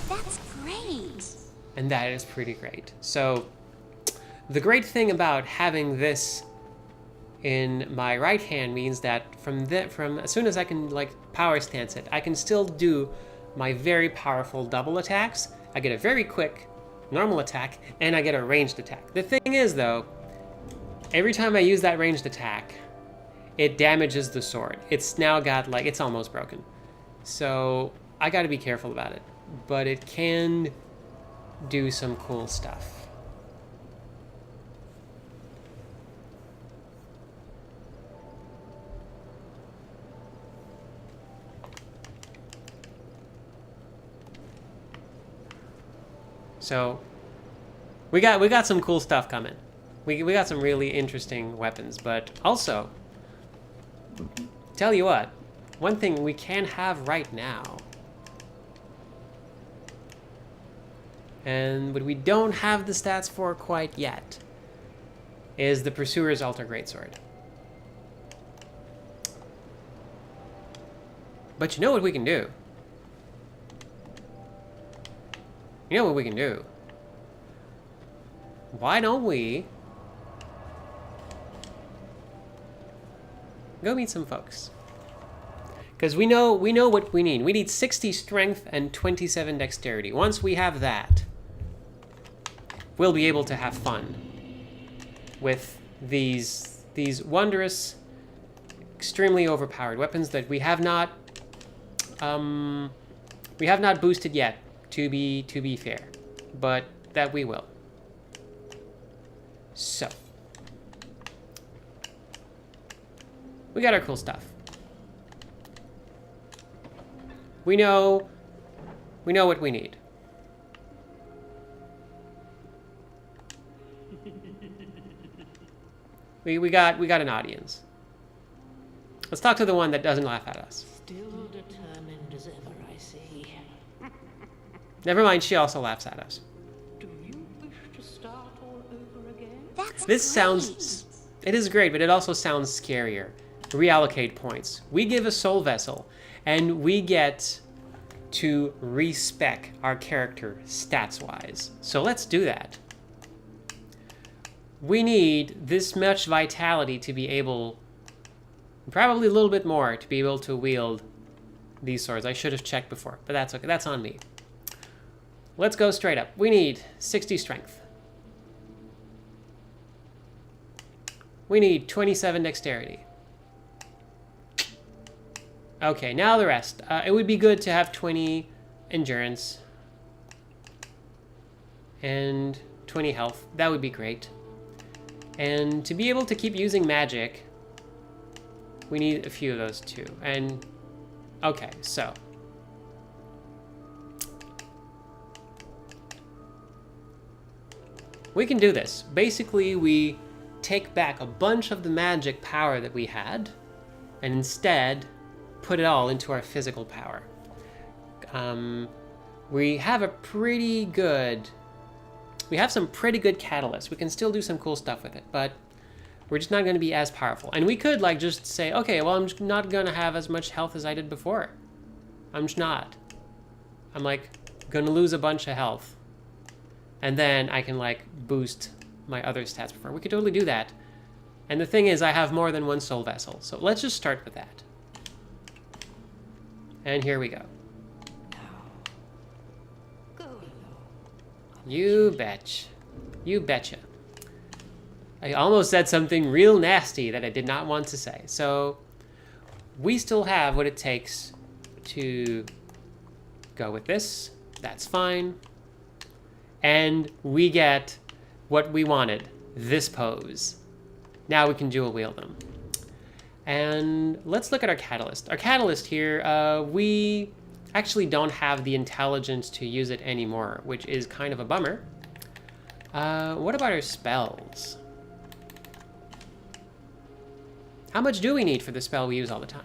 That's great. And that is pretty great. So the great thing about having this in my right hand means that from as soon as I can like power stance it, I can still do my very powerful double attacks. I get a very quick normal attack, and I get a ranged attack. The thing is though, every time I use that ranged attack, it damages the sword. It's now got like, it's almost broken. So I gotta be careful about it, but it can do some cool stuff. So we got some cool stuff coming. We got some really interesting weapons, but also, tell you what, one thing we can have right now, and but we don't have the stats for quite yet, is the Pursuer's Altar Greatsword. But you know what we can do? You know what we can do? Why don't we go meet some folks? Because we know what we need. We need 60 strength and 27 dexterity. Once we have that, we'll be able to have fun with these wondrous, extremely overpowered weapons that we have not boosted yet. To be fair, but that we will. So we got our cool stuff. We know what we need. We got an audience. Let's talk to the one that doesn't laugh at us. Still determined as ever, I see. Never mind, she also laughs at us. Do you wish to start all over again? This sounds... It is great, but it also sounds scarier. Reallocate points. We give a soul vessel, and we get to respec our character stats-wise. So let's do that. We need this much vitality to be able... Probably a little bit more to be able to wield these swords. I should have checked before, but that's okay. That's on me. Let's go straight up. We need 60 strength. We need 27 dexterity. Okay, now the rest. It would be good to have 20 endurance and 20 health. That would be great. And to be able to keep using magic, we need a few of those too. And okay, so we can do this. Basically, we take back a bunch of the magic power that we had and instead put it all into our physical power. We have some pretty good catalysts. We can still do some cool stuff with it, but we're just not going to be as powerful. And we could like just say, okay, well, I'm just not going to have as much health as I did before. I'm just not. I'm like going to lose a bunch of health. And then I can like boost my other stats before. We could totally do that. And the thing is, I have more than one soul vessel. So let's just start with that. And here we go. You betch. You betcha. I almost said something real nasty that I did not want to say. So we still have what it takes to go with this. That's fine. And we get what we wanted, this pose. Now we can dual wield them. And let's look at our catalyst. Our catalyst here, we actually don't have the intelligence to use it anymore, which is kind of a bummer. What about our spells? How much do we need for the spell we use all the time?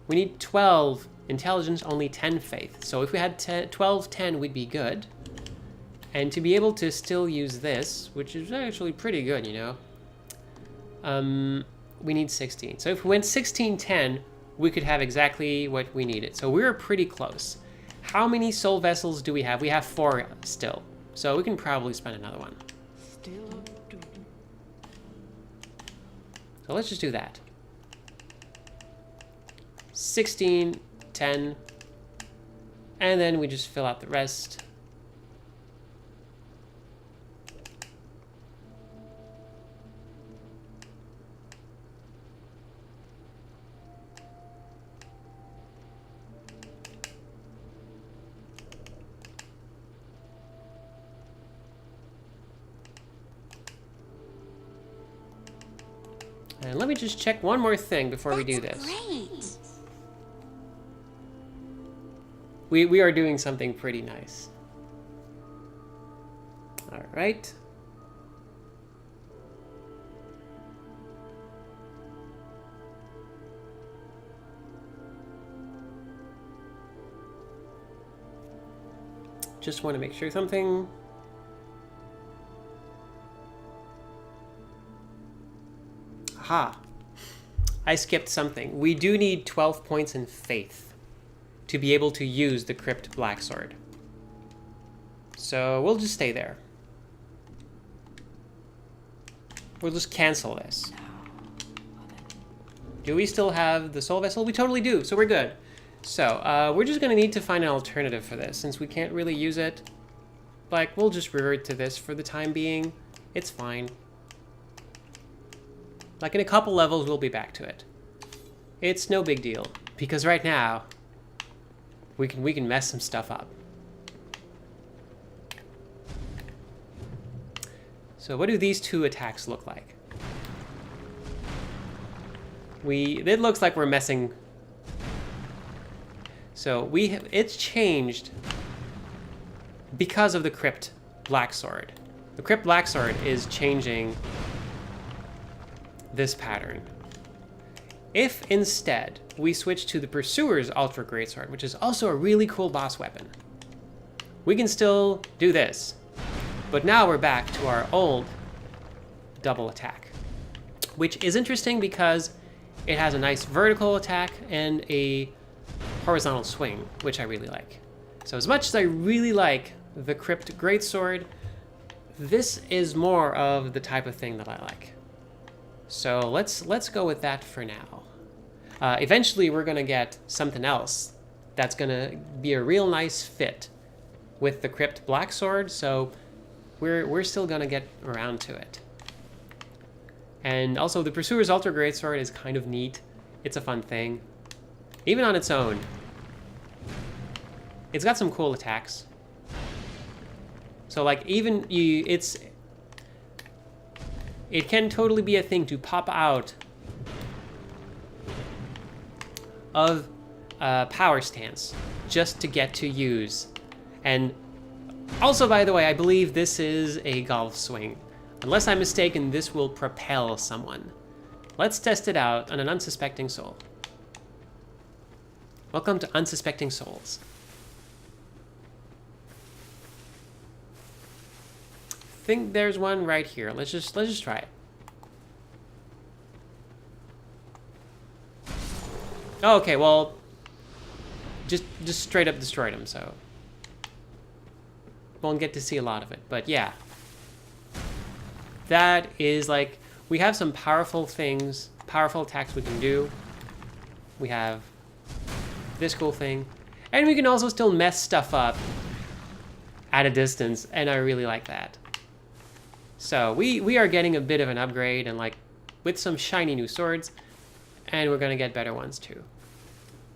We need 12 intelligence, only 10 faith. So if we had 12, 10, we'd be good. And to be able to still use this, which is actually pretty good, you know, we need 16. So if we went 16, 10, we could have exactly what we needed. So we're pretty close. How many soul vessels do we have? We have 4 still. So we can probably spend another one. Still do. So let's just do that. 16, 10, and then we just fill out the rest. And let me just check one more thing before we do this. Great. We are doing something pretty nice. All right. Just want to make sure something. Aha. I skipped something. We do need 12 points in faith to be able to use the Crypt Blacksword. So we'll just stay there. We'll just cancel this. Do we still have the Soul Vessel? We totally do, so we're good. So we're just gonna need to find an alternative for this since we can't really use it. Like, we'll just revert to this for the time being. It's fine. Like, in a couple levels, we'll be back to it. It's no big deal, because right now, we can mess some stuff up. So what do these two attacks look like? It looks like we're messing. So it's changed because of the Crypt Blacksword. The Crypt Blacksword is changing this pattern. If instead we switch to the Pursuer's Ultra Greatsword, which is also a really cool boss weapon, we can still do this. But now we're back to our old double attack, which is interesting because it has a nice vertical attack and a horizontal swing, which I really like. So as much as I really like the Crypt Greatsword, this is more of the type of thing that I like. So let's go with that for now. Eventually we're gonna get something else that's gonna be a real nice fit with the Crypt Blacksword, so we're still gonna get around to it. And also the Pursuer's Ultra Greatsword is kind of neat. It's a fun thing. Even on its own, it's got some cool attacks. So like it can totally be a thing to pop out of power stance just to get to use. And also, by the way, I believe this is a golf swing. Unless I'm mistaken, this will propel someone. Let's test it out on an unsuspecting soul. Welcome to Unsuspecting Souls. I think there's one right here. Let's just try it. Oh, okay, well, just straight up destroyed him, so won't get to see a lot of it. But yeah, that is like, we have some powerful things, powerful attacks we can do. We have this cool thing, and we can also still mess stuff up at a distance, and I really like that. So we are getting a bit of an upgrade, and like with some shiny new swords, and we're gonna get better ones too.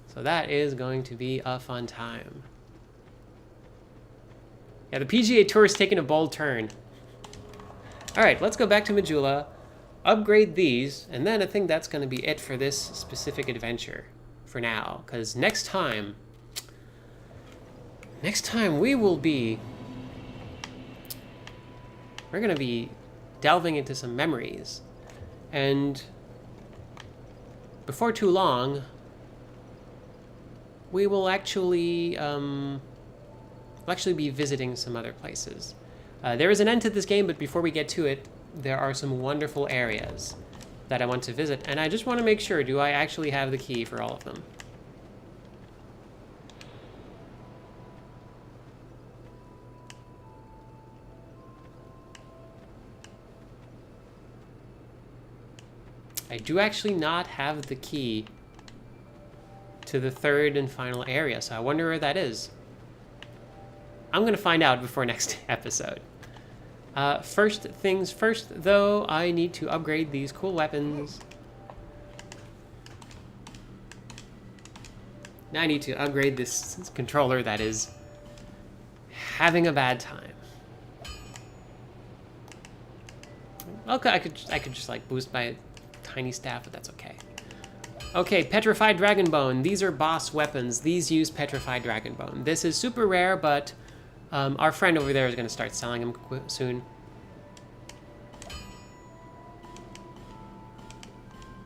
So that is going to be a fun time. Yeah, the PGA Tour is taking a bold turn. All right, let's go back to Majula, upgrade these, and then I think that's gonna be it for this specific adventure for now, because next time we're gonna be delving into some memories, and before too long we will actually be visiting some other places. There is an end to this game, but before we get to it, there are some wonderful areas that I want to visit, and I just want to make sure, do I actually have the key for all of them? I do actually not have the key to the third and final area, so I wonder where that is. I'm gonna find out before next episode. First things first, though, I need to upgrade these cool weapons. Now I need to upgrade this controller that is having a bad time. Okay, I could just like boost my tiny staff, but that's okay. Okay, Petrified Dragon Bone. These are boss weapons. These use Petrified Dragon Bone. This is super rare, but our friend over there is going to start selling them soon.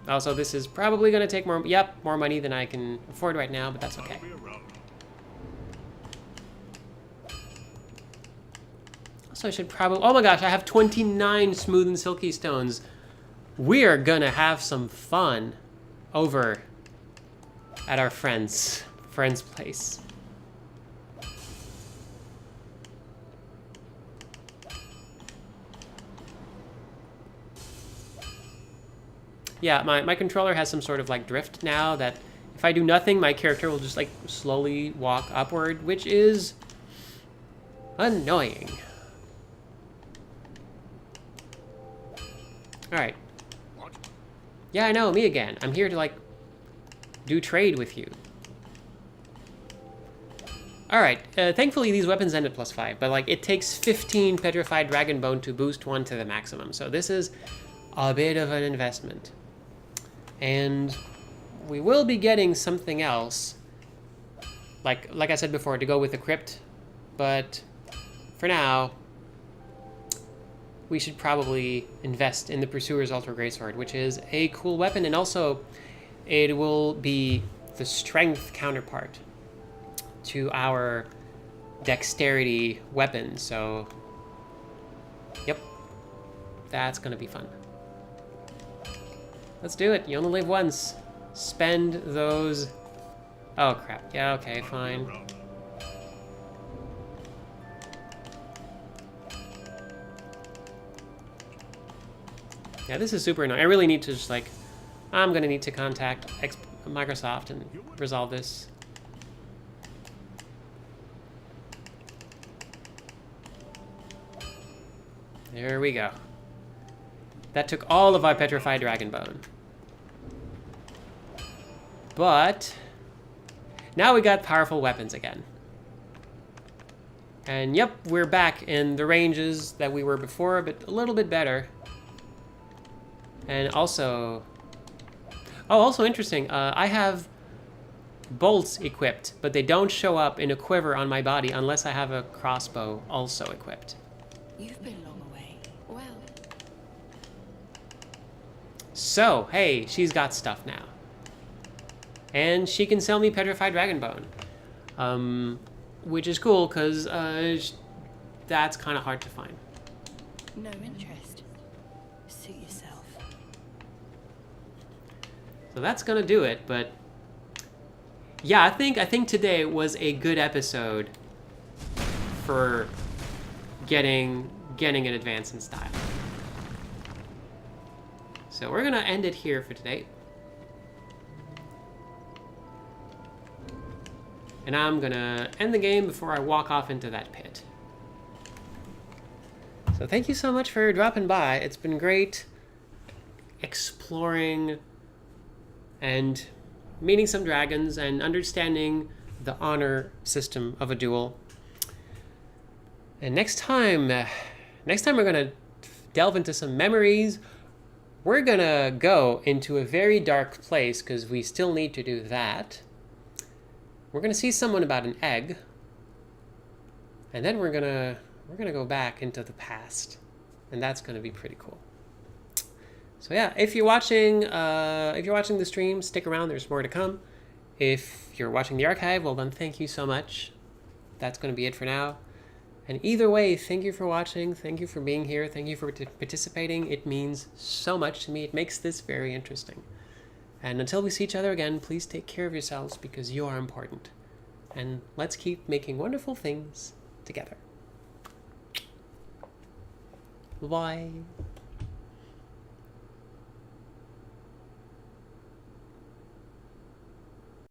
Also, this is probably going to take more money than I can afford right now, but that's okay. So I should probably... Oh my gosh, I have 29 smooth and silky stones. We are going to have some fun over at our friend's place. Yeah, my controller has some sort of like drift now that if I do nothing, my character will just like slowly walk upward, which is annoying. Alright. Yeah, I know, me again. I'm here to like do trade with you. Alright, thankfully these weapons end at +5, but like it takes 15 Petrified Dragon Bone to boost one to the maximum, so this is a bit of an investment. And we will be getting something else, like I said before, to go with the crypt, but for now, we should probably invest in the Pursuer's Ultra Greatsword, which is a cool weapon, and also it will be the strength counterpart to our dexterity weapon, so yep, that's gonna be fun. Let's do it. You only live once. Spend those... Oh, crap. Yeah, okay, fine. Yeah, this is super annoying. I really need to just, like... I'm gonna need to contact Microsoft and resolve this. There we go. That took all of our Petrified Dragon Bone. But now we got powerful weapons again. And yep, we're back in the ranges that we were before, but a little bit better. And also... Oh, also interesting, I have bolts equipped, but they don't show up in a quiver on my body unless I have a crossbow also equipped. You've been long away. Well, So, hey, she's got stuff now. And she can sell me Petrified Dragon Bone. Which is cool, because that's kind of hard to find. no interest. Suit yourself. So that's going to do it, but... Yeah, I think today was a good episode for getting an advance in style. So we're gonna end it here for today. And I'm gonna end the game before I walk off into that pit. So thank you so much for dropping by. It's been great exploring and meeting some dragons and understanding the honor system of a duel. And next time we're gonna delve into some memories. We're gonna go into a very dark place because we still need to do that. We're gonna see someone about an egg, and then we're gonna go back into the past, and that's gonna be pretty cool. So yeah, if you're watching the stream, stick around. There's more to come. If you're watching the archive, well then, thank you so much. That's gonna be it for now. And either way, thank you for watching, thank you for being here, thank you for participating. It means so much to me. It makes this very interesting. And until we see each other again, please take care of yourselves because you are important. And let's keep making wonderful things together. Bye.